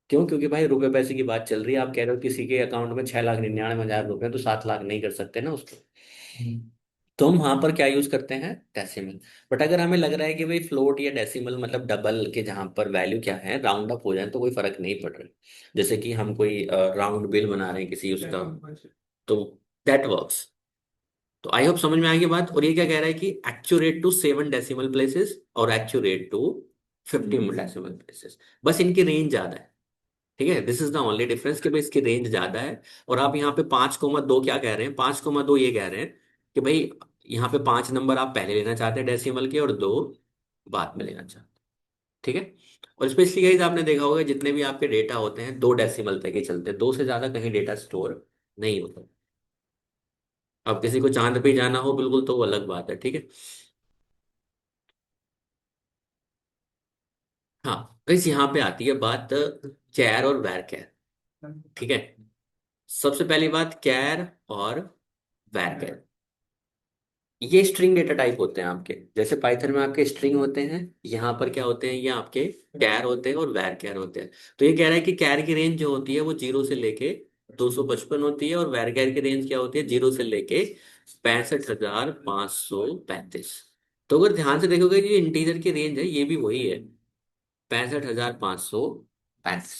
क्यों, क्योंकि भाई रुपए पैसे की बात चल रही है। आप कह रहे हो किसी के अकाउंट में 6,99,000 रुपए, तो 7 लाख नहीं कर सकते ना उसको। तो हम वहां पर क्या यूज करते हैं, डेसिमल। बट अगर हमें लग रहा है कि भाई फ्लोट या डेसिमल मतलब डबल के जहां पर वैल्यू क्या है राउंड अप हो जाए, तो कोई फर्क नहीं पड़ रहा। जैसे कि हम कोई राउंड बिल बना रहे हैं किसी उसका, तो दैट वर्क्स। तो आई होप समझ में आएगी बात। और ये क्या कह रहा है कि एक्यूरेट टू 7 डेसिमल प्लेसेस और एक्यूरेट टू 15 डेसिमल प्लेसेस, बस इनकी रेंज ज्यादा है, ठीक है। This is the only difference कि भाई इसकी रेंज ज्यादा है। और आप यहाँ पे 5,2 क्या कह रहे हैं, 5,2 ये कह रहे हैं कि भाई यहाँ पे 5 नंबर आप पहले लेना चाहते हैं डेसिमल के, और 2 बाद में लेना चाहते हैं, ठीक है। और स्पेशली गाइस आपने देखा होगा जितने भी आपके डेटा होते हैं 2 डेसिमल तक ही चलते हैं, 2 से ज्यादा कहीं डेटा स्टोर नहीं होता। अब किसी को चांद पे जाना हो बिल्कुल, तो वो अलग बात है, ठीक है। हाँ, गाइस यहाँ पे आती है बात कैर और वैर कैर, ठीक है। सबसे पहली बात, कैर और वैर कैर, ये स्ट्रिंग डेटा टाइप होते हैं आपके। जैसे पाइथन में आपके स्ट्रिंग होते हैं, यहाँ पर क्या होते हैं, ये आपके कैर होते हैं और वैर कैर होते हैं। तो ये कह रहा है कि कैर की रेंज जो होती है वो 0 से लेके 255 होती है, और वैर कैर की रेंज क्या होती है, 0 से लेके 65,535। तो अगर ध्यान से देखोगे, ये इंटीजर की रेंज है, ये भी वही है, 65,535,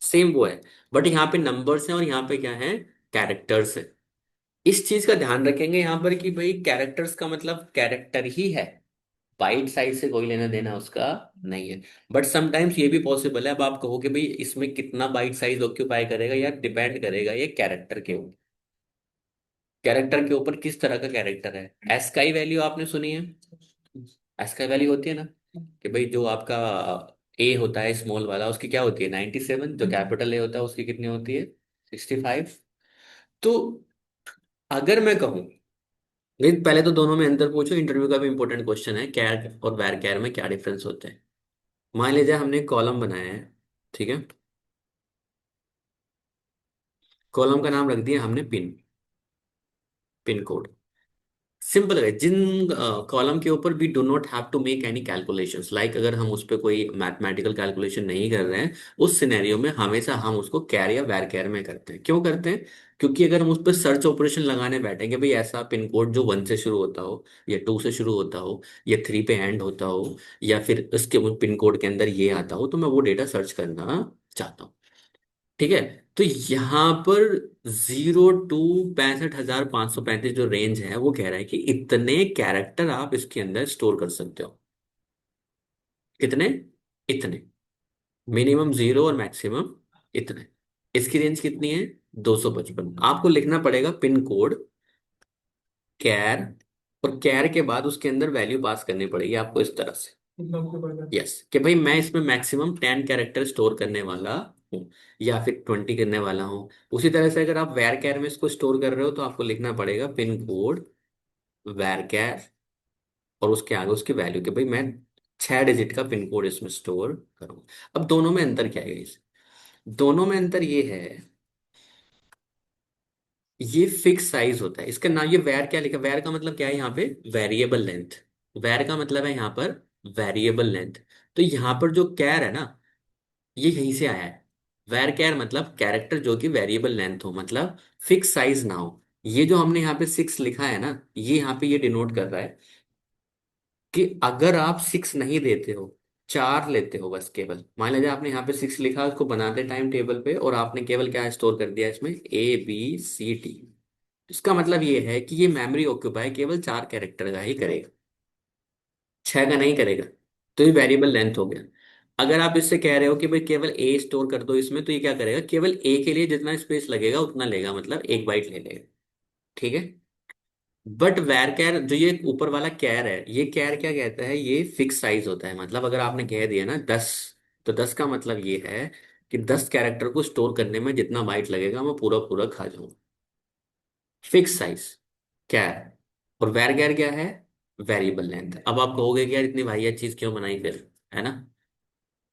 सेम वो है। बट यहाँ पे नंबर्स हैं और यहाँ पे क्या है, कैरेक्टर्स है। इस चीज का ध्यान रखेंगे यहाँ पर कि भाई कैरेक्टर्स का मतलब कैरेक्टर ही है, बाइट साइज से कोई लेना देना उसका नहीं है। बट समटाइम्स ये भी पॉसिबल है, अब आप कहोगे भाई इसमें कितना बाइट साइज ऑक्यूपाई करेगा, यार डिपेंड करेगा ये कैरेक्टर के ऊपर। कैरेक्टर के ऊपर किस तरह का कैरेक्टर है। एस्काई वैल्यू आपने सुनी है, एस्काई वैल्यू होती है ना, कि भाई जो आपका ए होता है स्मॉल वाला, उसकी क्या होती है 97, जो कैपिटल ए होता है उसकी कितनी होती है 65। तो अगर मैं कहूँ, लेकिन पहले तो दोनों में अंतर पूछो, इंटरव्यू का भी इंपॉर्टेंट क्वेश्चन है, कैर और वैर कैर में क्या डिफरेंस होते हैं। मान लीजिए हमने कॉलम बनाया है, ठीक है। कॉलम का नाम रख दिया हमने पिन, पिन कोड। सिंपल है, जिन कॉलम के ऊपर we do not have to make any calculations, like अगर हम उस पर कोई मैथमेटिकल कैलकुलेशन नहीं कर रहे हैं, उस सिनेरियो में हमेशा हम उसको कैर या वैर कैर में करते हैं। क्यों करते हैं, क्योंकि अगर हम उस पर सर्च ऑपरेशन लगाने बैठेंगे, भाई ऐसा पिन कोड जो 1 से शुरू होता हो, या 2 से शुरू होता हो, या 3 पे एंड होता हो, या फिर उसके पिन कोड के अंदर ये आता हो, तो मैं वो डेटा सर्च करना चाहता हूँ, ठीक है। तो यहाँ पर 0 to 65,535 जो रेंज है, वो कह रहा है कि इतने कैरेक्टर आप इसके अंदर स्टोर कर सकते हो। कितने, इतने। मिनिमम 0 और मैक्सिमम इतने। इसकी रेंज कितनी है? 255। आपको लिखना पड़ेगा पिन कोड, कैर, और कैर के बाद उसके अंदर वैल्यू पास करनी पड़ेगी आपको इस तरह से। यस, कि भाई मैं इसमें मैक्सिमम 10 कैरेक्टर स्टोर करने वाला हूँ, या फिर 20 करने वाला हूँ। उसी तरह से अगर आप वैर कैर में इसको स्टोर कर रहे हो तो आपको लिखना पड़ेगा पिन कोड वैर कैर, और उसके आगे उसकी वैल्यू, कि भाई मैं 6 डिजिट का पिन कोड इसमें स्टोर करूँ। अब दोनों में अंतर क्या है इस, दोनों में अंतर ये है, ये फिक्स साइज होता है इसका ना। ये वैर क्या लिखा, वैर का मतलब क्या है यहाँ पे? Variable length. वैर का मतलब है यहाँ पर वेरिएबल लेंथ। तो यहाँ पर जो कैर है ना, ये यहीं से आया है। वैर कैर मतलब कैरेक्टर जो कि वेरिएबल लेंथ हो, मतलब फिक्स साइज ना हो। ये जो हमने यहाँ पे 6 लिखा है ना, ये यहाँ पे ये डिनोट कर रहा है कि अगर आप 6 नहीं देते हो, 4 लेते हो बस केवल, मान लीजिए आपने यहाँ पे 6 लिखा, उसको बनाते टाइम टेबल पे, और आपने केवल क्या स्टोर कर दिया इसमें, ABCD। इसका मतलब ये है कि ये मेमोरी ऑक्यूपाई केवल 4 कैरेक्टर का ही करेगा, 6 का नहीं करेगा। तो ये वेरिएबल लेंथ हो गया। अगर आप इससे कह रहे हो कि भाई केवल ए स्टोर कर दो इसमें, तो ये क्या करेगा, केवल ए के लिए जितना स्पेस लगेगा उतना लेगा, मतलब 1 बाइट ले लेगा। ठीक है। बट वैर कैर जो ये ऊपर वाला कैर है, ये कैर क्या कहता है, ये फिक्स साइज होता है। मतलब अगर आपने कह दिया ना 10, तो 10 का मतलब ये है कि 10 कैरेक्टर को स्टोर करने में जितना बाइट लगेगा मैं पूरा पूरा खा जाऊंगा। फिक्स साइज कैर। और वैर कैर क्या है? Variable length. अब आप कहोगे कि यार इतनी वाहियात चीज क्यों बनाई फिर, है ना,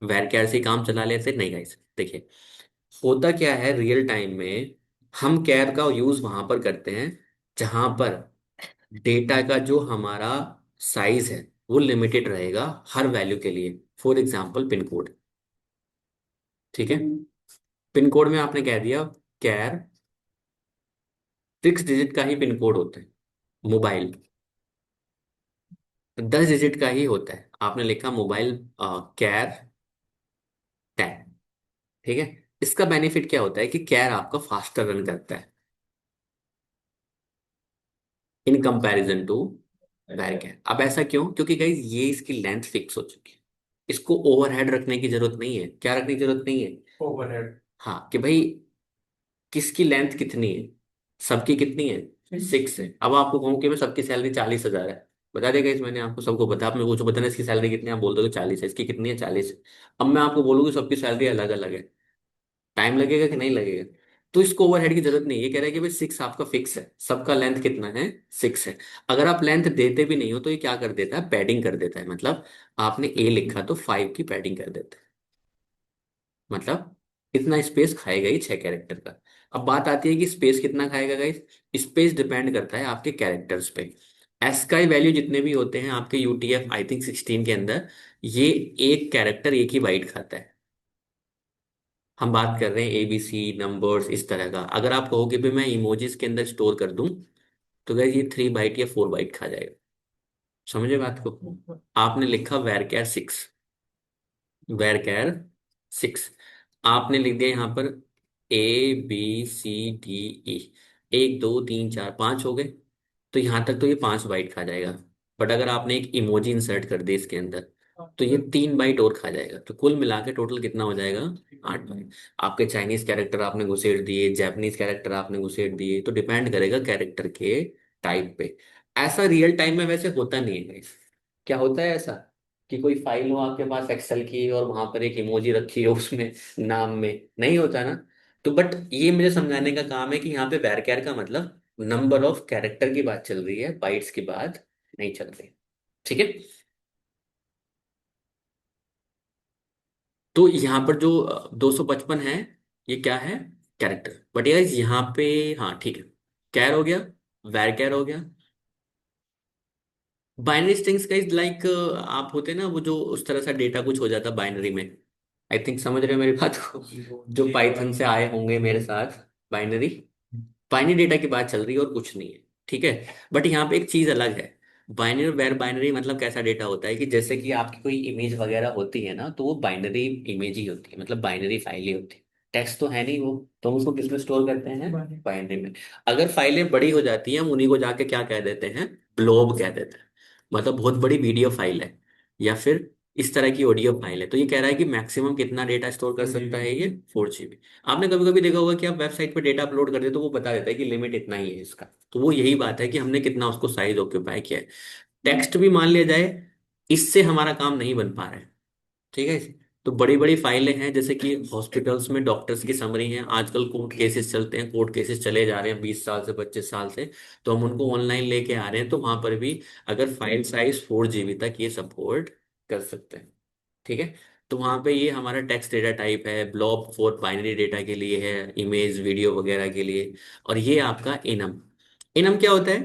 वैर कैर से ही काम चला लेते। नहीं गाइस, देखिए, होता क्या है रियल टाइम में, हम कैर का यूज वहां पर करते हैं जहां पर डेटा का जो हमारा साइज है वो लिमिटेड रहेगा हर वैल्यू के लिए। For example pin code. ठीक है। पिन कोड में आपने कह दिया कैर, 6 डिजिट का ही पिन कोड होता है। मोबाइल 10 डिजिट का ही होता है। आपने लिखा मोबाइल कैर 10। ठीक है। इसका बेनिफिट क्या होता है कि कैर आपका फास्टर रन करता है इन कंपैरिजन टू वैर कैर। अब ऐसा क्यों? क्योंकि गाइज ये इसकी लेंथ फिक्स हो चुकी है, इसको ओवरहेड रखने की जरूरत नहीं है। क्या रखने की जरूरत नहीं है? ओवरहेड। हाँ, कि भाई किसकी लेंथ कितनी है, सबकी कितनी है, 6 है। अब आपको कहूँ कि मैं सबकी सैलरी 40,000 है, बता देगा इस, मैंने आपको सबको बता, आप मेरे को जो बताना इसकी सैलरी कितनी है, आप बोल दोगे 40 है, इसकी कितनी है, 40 है। अब मैं आपको बोलूंगी सबकी सैलरी अलग अलग है, टाइम लगेगा कि नहीं लगेगा? तो इसको ओवरहेड की जरूरत नहीं है। ये कह रहा है कि भाई 6 आपका फिक्स है, सबका लेंथ कितना है, 6 है। अगर आप लेंथ देते भी नहीं हो तो ये क्या कर देता है, पैडिंग कर देता है। मतलब आपने ए लिखा तो 5 की पैडिंग कर देता है। मतलब इतना स्पेस खाएगा ही 6 कैरेक्टर का। अब बात आती है कि स्पेस कितना खाएगा गाइस। स्पेस डिपेंड करता है आपके कैरेक्टर्स पे। एस का वैल्यू जितने भी होते हैं आपके UTF आई थिंक 16 के अंदर, ये एक कैरेक्टर एक ही बाइट खाता है। हम बात कर रहे हैं ABC नंबर्स इस तरह का। अगर आप कहोगे भी मैं इमोजीज के अंदर स्टोर कर दूं, तो गाइस ये 3 बाइट या 4 बाइट खा जाएगा। समझे बात को? आपने लिखा वैर कैर 6, वेर कैर 6, आपने लिख दिया यहाँ पर ABCDE, 1 2 3 4 5 हो गए। तो यहाँ तक तो ये 5 बाइट खा जाएगा। बट अगर आपने एक इमोजी इंसर्ट कर दी इसके अंदर, तो ये 3 बाइट और खा जाएगा। तो कुल मिला के टोटल कितना हो जाएगा, 8 बाइट। आपके चाइनीज कैरेक्टर आपने घुसेड़ दिए, जापानीज कैरेक्टर आपने घुसेड़ दिए, तो डिपेंड करेगा कैरेक्टर के टाइप पे। ऐसा रियल टाइम में वैसे होता नहीं है guys। क्या होता है ऐसा कि कोई फाइल हो आपके पास एक्सेल की और वहां पर एक इमोजी रखी हो उसमें, नाम में, नहीं होता ना। तो बट ये मुझे समझाने का काम है कि यहाँ पे वैरचैर का मतलब नंबर ऑफ कैरेक्टर की बात चल रही है, बाइट्स की बात नहीं चल रही। ठीक है। तो यहाँ पर जो 255 है, ये क्या है, कैरेक्टर। बट यार यहाँ पे, हाँ ठीक है, कैर हो गया, वैर कैर हो गया। बाइनरी स्ट्रिंग्स का इज लाइक, आप होते ना वो जो उस तरह सा डेटा कुछ हो जाता बाइनरी में। आई थिंक समझ रहे हो मेरी बात को, जो पाइथन से आए होंगे मेरे साथ। बाइनरी, बाइनरी डेटा की बात चल रही है और कुछ नहीं है। ठीक है। बट यहाँ पे एक चीज अलग है। बाइनरी और वेर बाइनरी मतलब कैसा डेटा होता है कि जैसे कि आपकी कोई इमेज वगैरह होती है ना, तो वो बाइनरी इमेज ही होती है, मतलब बाइनरी फाइल ही होती है। टेक्स्ट तो है नहीं वो, तो हम उसको किस में स्टोर करते हैं, बाइनरी में। अगर फाइलें बड़ी हो जाती हैं हम उन्हीं को जाके क्या कह देते हैं, ब्लोब कह देते हैं। मतलब बहुत बड़ी वीडियो फाइल है, या फिर इस तरह की ऑडियो फाइल है। तो ये कह रहा है कि मैक्सिमम कितना डेटा स्टोर कर सकता है ये, 4 GB। आपने कभी कभी देखा होगा कि आप वेबसाइट पे डेटा अपलोड करते हो तो वो बता देता है कि लिमिट इतना ही है इसका। तो वो यही बात है कि हमने कितना उसको साइज ऑक्यूपाई किया है। टेक्स्ट भी मान लिया जाए, इससे हमारा काम नहीं बन पा रहा है, ठीक है। तो बड़ी बड़ी फाइलें हैं, जैसे कि हॉस्पिटल्स में डॉक्टर्स की समरी हैं, आजकल कोर्ट केसेस चलते हैं, कोर्ट केसेस चले जा रहे हैं 20 साल से 25 साल से। तो हम उनको ऑनलाइन लेके आ रहे हैं, तो वहां पर भी अगर फाइल साइज 4 GB तक ये सपोर्ट कर सकते हैं, ठीक है। तो वहां पे ये हमारा टेक्स्ट डेटा टाइप है, ब्लॉब फॉर बाइनरी डेटा के लिए है, इमेज वीडियो वगैरह के लिए। और ये आपका इनम। इनम क्या होता है?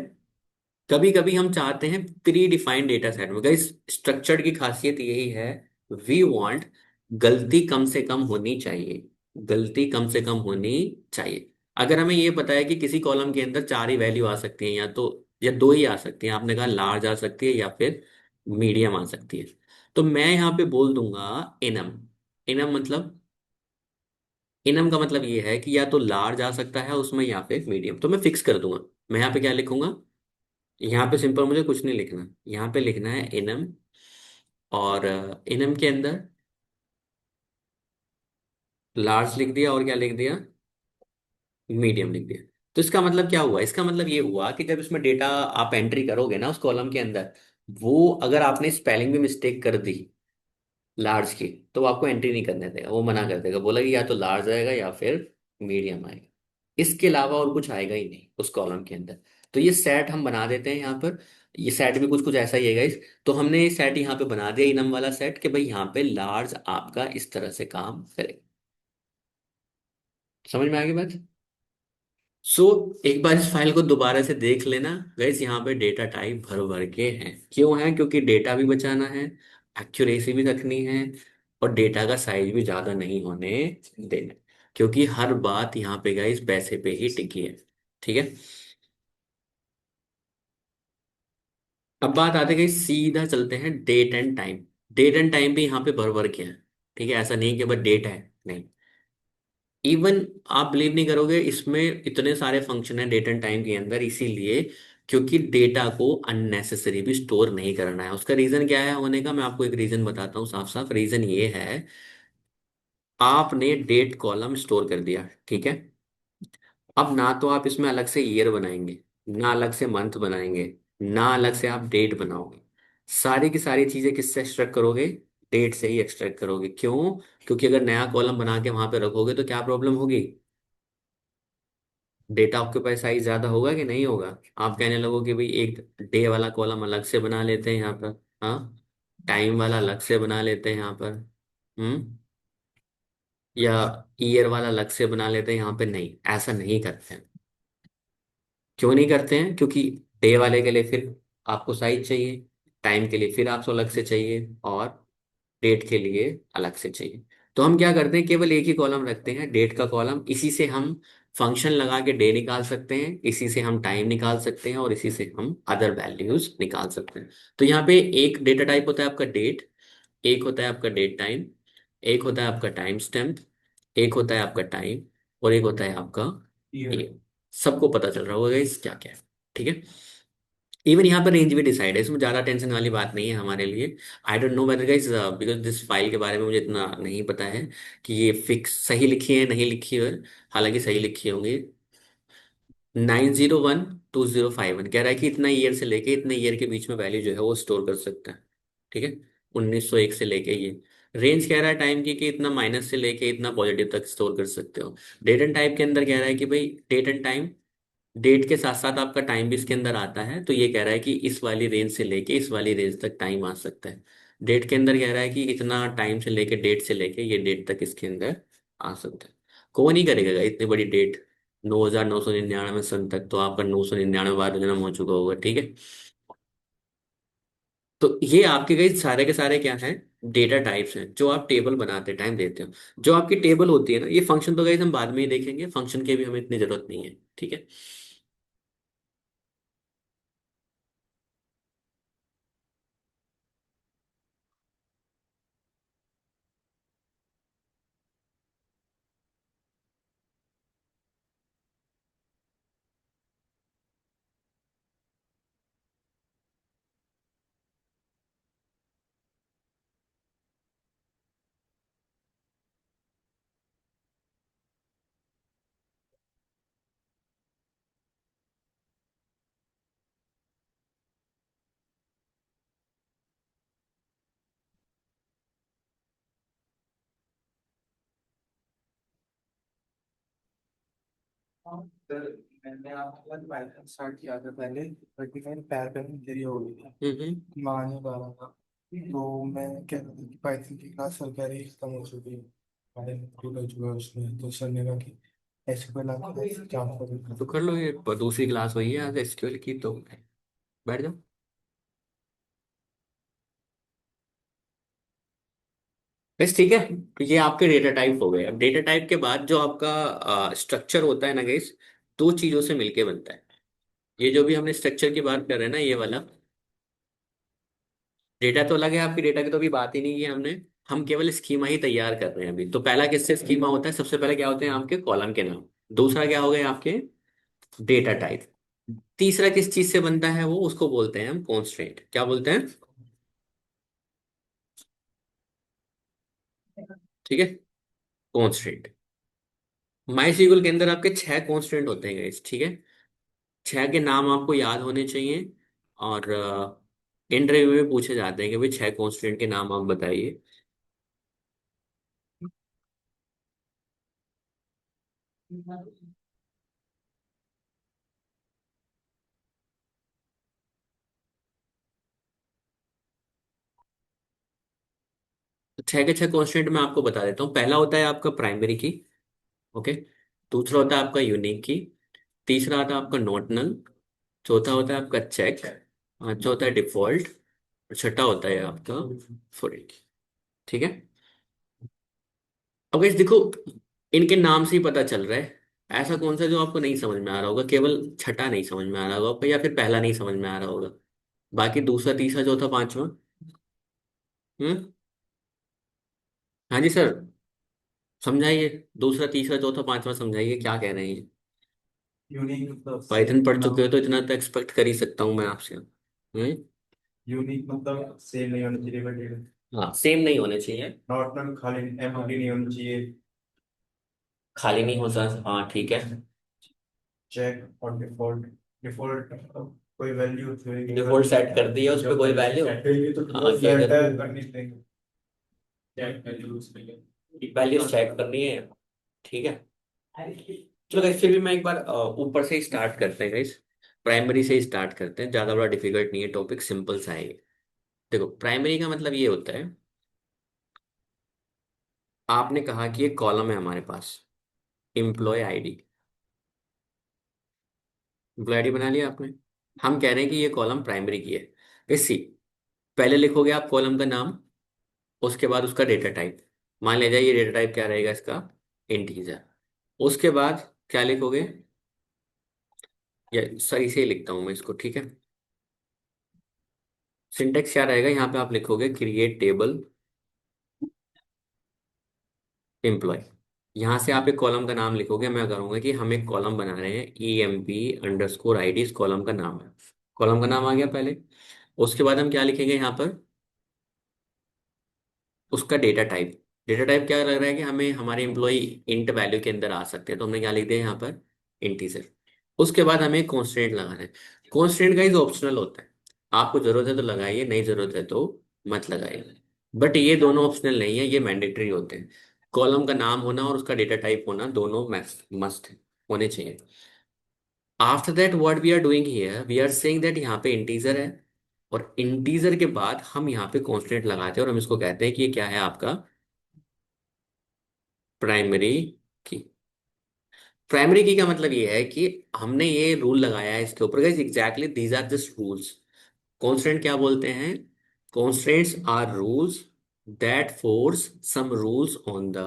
कभी कभी हम चाहते हैं प्री डिफाइंड डेटा सेट में, इस स्ट्रक्चर्ड की खासियत यही है, वी वांट गलती कम से कम होनी चाहिए, गलती कम से कम होनी चाहिए। अगर हमें ये पता है कि किसी कॉलम के अंदर 4 ही वैल्यू आ सकती हैं, या तो या 2 ही आ सकती हैं, आपने कहा लार्ज आ सकती है या फिर मीडियम आ सकती है, तो मैं यहाँ पे बोल दूंगा इनम। इनम मतलब, इनम का मतलब ये है कि या तो लार्ज आ सकता है उसमें या फिर मीडियम। तो मैं फिक्स कर दूंगा। मैं यहाँ पे क्या लिखूंगा? यहाँ पे सिंपल मुझे कुछ नहीं लिखना, यहाँ पे लिखना है इनम। और इनम के अंदर लार्ज लिख दिया, और क्या लिख दिया? मीडियम लिख दिया। तो इसका मतलब क्या हुआ? इसका मतलब ये हुआ कि जब इसमें डेटा आप एंट्री करोगे ना उस कॉलम के अंदर, वो अगर आपने स्पेलिंग में मिस्टेक कर दी लार्ज की, तो वो आपको एंट्री नहीं करने देगा, वो मना कर देगा, बोला कि या तो लार्ज आएगा या फिर मीडियम आएगा, इसके अलावा और कुछ आएगा ही नहीं उस कॉलम के अंदर। तो ये सेट हम बना देते हैं यहाँ पर। ये सेट भी कुछ कुछ ऐसा ही है गाइस। तो हमने ये सेट यहाँ पे बना दिया, इनम वाला सेट, कि भाई यहाँ पे लार्ज आपका इस तरह से काम करेगा। समझ में आ गई बात? सो एक बार इस फाइल को दोबारा से देख लेना गाइस। यहाँ पे डेटा टाइप भर भर के हैं, क्यों है? क्योंकि डेटा भी बचाना है, एक्यूरेसी भी रखनी है, और डेटा का साइज भी ज्यादा नहीं होने देना, क्योंकि हर बात यहाँ पे गाइस पैसे पे ही टिकी है, ठीक है। अब बात आते गई, सीधा चलते हैं date and time. Date and time भी यहाँ पे भर भर के हैं, ठीक है। ऐसा नहीं कि बस डेट है, नहीं। इवन आप बिलीव नहीं करोगे, इसमें इतने सारे फंक्शन हैं डेट एंड टाइम के अंदर, इसीलिए क्योंकि डेटा को अननेसेसरी भी स्टोर नहीं करना है। उसका रीजन क्या है होने का? मैं आपको एक रीजन बताता हूँ साफ साफ। रीजन ये है, आपने डेट कॉलम स्टोर कर दिया, ठीक है। अब ना तो आप इसमें अलग से ईयर बनाएंगे, ना अलग से मंथ बनाएंगे, ना अलग से आप डेट बनाओगे। सारी की सारी चीजें किससे एक्सट्रैक्ट करोगे? डेट से ही एक्सट्रैक्ट करोगे। क्यों? क्योंकि अगर नया कॉलम बना के वहां पे रखोगे तो क्या प्रॉब्लम होगी? डेटा आपके पास साइज ज्यादा होगा कि नहीं होगा? आप कहने लगो कि भाई एक डे वाला कॉलम अलग से बना लेते हैं यहाँ पर, हाँ, टाइम वाला अलग से बना लेते हैं यहाँ पर, या ईयर वाला अलग से बना लेते हैं यहाँ पे। नहीं, ऐसा नहीं करते हैं। क्यों नहीं करते हैं? क्योंकि डे वाले के लिए फिर आपको साइज चाहिए, टाइम के लिए फिर आपको अलग से चाहिए, और डेट के लिए अलग से चाहिए। तो हम क्या करते हैं, केवल एक ही कॉलम रखते हैं, डेट का कॉलम। इसी से हम फंक्शन लगा के डे निकाल सकते हैं, इसी से हम टाइम निकाल सकते हैं, और इसी से हम अदर वैल्यूज निकाल सकते हैं। तो यहाँ पे एक डेटा टाइप होता है आपका डेट, एक होता है आपका डेट टाइम, एक होता है आपका टाइम स्टैम्प, एक होता है आपका टाइम, और एक होता है आपका ईयर। सबको पता चल रहा होगा इस क्या क्या है, ठीक है। इवन यहाँ पर रेंज भी डिसाइड है, इसमें ज़्यादा टेंशन वाली बात नहीं है हमारे लिए। I don't know whether guys, because this file के बारे में मुझे इतना नहीं पता है कि ये फिक्स सही लिखी है नहीं लिखी है। हालांकि सही लिखी होंगी। 9012051 कह रहा है कि इतना ईयर से लेके इतने ईयर के बीच में वैल्यू जो है वो स्टोर कर सकता है, ठीक है। 1901 से लेके ये रेंज कह रहा है टाइम की, कि इतना माइनस से लेके इतना पॉजिटिव तक स्टोर कर सकते हो। डेट एंड टाइप के अंदर कह रहा है कि भाई डेट एंड टाइम, डेट के साथ साथ आपका टाइम भी इसके अंदर आता है। तो ये कह रहा है कि इस वाली रेंज से लेके इस वाली रेंज तक टाइम आ सकता है। डेट के अंदर कह रहा है कि इतना टाइम से लेके डेट से लेके ये डेट तक इसके अंदर आ सकता है। कौन ही करेगा इतनी बड़ी डेट? 9999 सन तक तो आपका 999 बार जन्म हो चुका होगा, ठीक है। तो ये आपके गए सारे के सारे क्या हैं? डेटा टाइप्स हैं जो आप टेबल बनाते टाइम देते हो। जो आपकी टेबल होती है ना, ये फंक्शन तो गए हम बाद में ही देखेंगे, फंक्शन की भी हमें इतनी जरूरत नहीं है, ठीक है। सर मैंने आपके साथ पाइथन स्टार्ट किया था पहले, बट मेरे पैर पे इंजरी हो गई थी, हम्म। मैं आ नहीं पा रहा था। तो मैं कह रहा था कि पाइथन की क्लास सरकारी खत्म हो चुकी है, मैंने शुरू कर चुका है उसमें। तो सर ने कहा कि एसक्यूएल आपको काम करेगा। तो कर लो, ये दूसरी क्लास हुई है आज एसक्यूएल की, तो बैठ जाओ। बस ठीक है, तो ये आपके डेटा टाइप हो गए। अब डेटा टाइप के बाद जो आपका स्ट्रक्चर होता है ना गाइस, दो चीजों से मिलके बनता है। ये जो भी हमने स्ट्रक्चर की बात कर रहे हैं ना, ये वाला डेटा तो अलग है, आपकी डेटा की तो अभी बात ही नहीं की हमने। हम केवल स्कीमा ही तैयार कर रहे हैं अभी। तो पहला किससे स्कीमा होता है? सबसे पहले क्या होते हैं आपके कॉलम के नाम। दूसरा क्या हो गए आपके डेटा टाइप। तीसरा किस चीज से बनता है वो, उसको बोलते हैं हम कॉन्स्ट्रेंट। क्या बोलते हैं? ठीक है, कॉन्स्ट्रेंट। माइस्क्ल के अंदर आपके छह कॉन्स्टेंट होते हैं guys, ठीक है। छह के नाम आपको याद होने चाहिए। और इंटरव्यू में पूछे जाते हैं कि भाई छह कॉन्स्टेंट के नाम आप बताइए। तो छह के छह कॉन्स्टेंट मैं आपको बता देता हूँ। पहला होता है आपका प्राइमरी की। ओके। दूसरा होता है आपका यूनिक की। तीसरा आता है आपका नॉट नल। चौथा होता है आपका चेक। पांचवा होता है डिफॉल्ट। और छठा होता है आपका फॉरेन की। ठीक है। अब guys देखो, इनके नाम से ही पता चल रहा है ऐसा कौन सा जो आपको नहीं समझ में आ रहा होगा। केवल छठा नहीं समझ में आ रहा होगा आपको, या फिर पहला नहीं समझ में आ रहा होगा। बाकी दूसरा तीसरा चौथा पांचवा। हम्म। हाँ जी सर, समझाइए। दूसरा तीसरा चौथा पांचवा समझाइए, क्या कह रहे हैं? यूनिक मतलब पाइथन सेम पढ़ ना चुके हो। हो तो इतना तो एक्सपेक्ट कर ही सकता हूँ मैं आपसे। यूनिक मतलब सेम नहीं होना चाहिए, बट हाँ, सेम नहीं होने चाहिए। नॉट खाली एम्प्टी नहीं होना चाहिए। खाली नहीं होता, हाँ ठीक है। चेक और डिफॉल्ट। डिफॉल्ट कोई वैल्यू डिफॉल्ट सेट कर दिया, उस पर कोई वैल्यू। सेट करेंगे तो हाँ, कि सेट अगर करनी चाहिए। चेक वैल्यू उसमें वैल्यू सेट करनी है, ठीक है। चलो गाइस, फिर भी मैं एक बार ऊपर से ही स्टार्ट करते हैं गाइस। प्राइमरी से ही स्टार्ट करते हैं, ज्यादा बड़ा डिफिकल्ट नहीं है टॉपिक, सिंपल सा है ये। देखो, प्राइमरी का मतलब ये होता है, आपने कहा कि एक कॉलम है हमारे पास, एम्प्लॉय आईडी। एम्प्लॉय आईडी बना लिया आपने। हम कह रहे हैं कि ये कॉलम प्राइमरी की है। इसी पहले लिखोगे आप कॉलम का नाम, उसके बाद उसका डेटा टाइप। मान लिया जाए ये डेटा टाइप क्या रहेगा इसका, इंटीजर। उसके बाद क्या लिखोगे, या सही से ही लिखता हूं मैं इसको, ठीक है। सिंटेक्स क्या रहेगा, यहाँ पे आप लिखोगे क्रिएट टेबल एम्प्लॉय। यहाँ से आप एक कॉलम का नाम लिखोगे। मैं करूंगा कि हम एक कॉलम बना रहे हैं, EMP_ID, इस कॉलम का नाम है। कॉलम का नाम आ गया पहले। उसके बाद हम क्या लिखेंगे यहाँ पर, उसका डेटा टाइप। डेटा टाइप क्या लग रहा है कि हमें हमारे एम्प्लॉय इंट वैल्यू के अंदर आ सकते हैं, तो हमने क्या लिख दिया यहाँ पर, इंटीजर। उसके बाद हमें कॉन्स्टेंट लगाना है। कॉन्स्टेंट का इज ऑप्शनल होता है, आपको जरूरत है तो लगाइए, नहीं जरूरत है तो मत लगाइए। बट ये दोनों ऑप्शनल नहीं है, ये मैंडेटरी होते हैं। कॉलम का नाम होना और उसका डेटा टाइप होना दोनों मस्ट मस्ट होने चाहिए। After that what we are doing here, we are saying that यहाँ पे इंटीजर है, और इंटीजर के बाद हम यहाँ पे कॉन्स्टेंट लगाते हैं, और हम इसको कहते हैं कि ये क्या है आपका, प्राइमरी की। प्राइमरी की का मतलब ये है कि हमने ये रूल लगाया है इसके ऊपर। Guys exactly these are just rules. Constant क्या बोलते हैं? Constants are rules that force some rules on the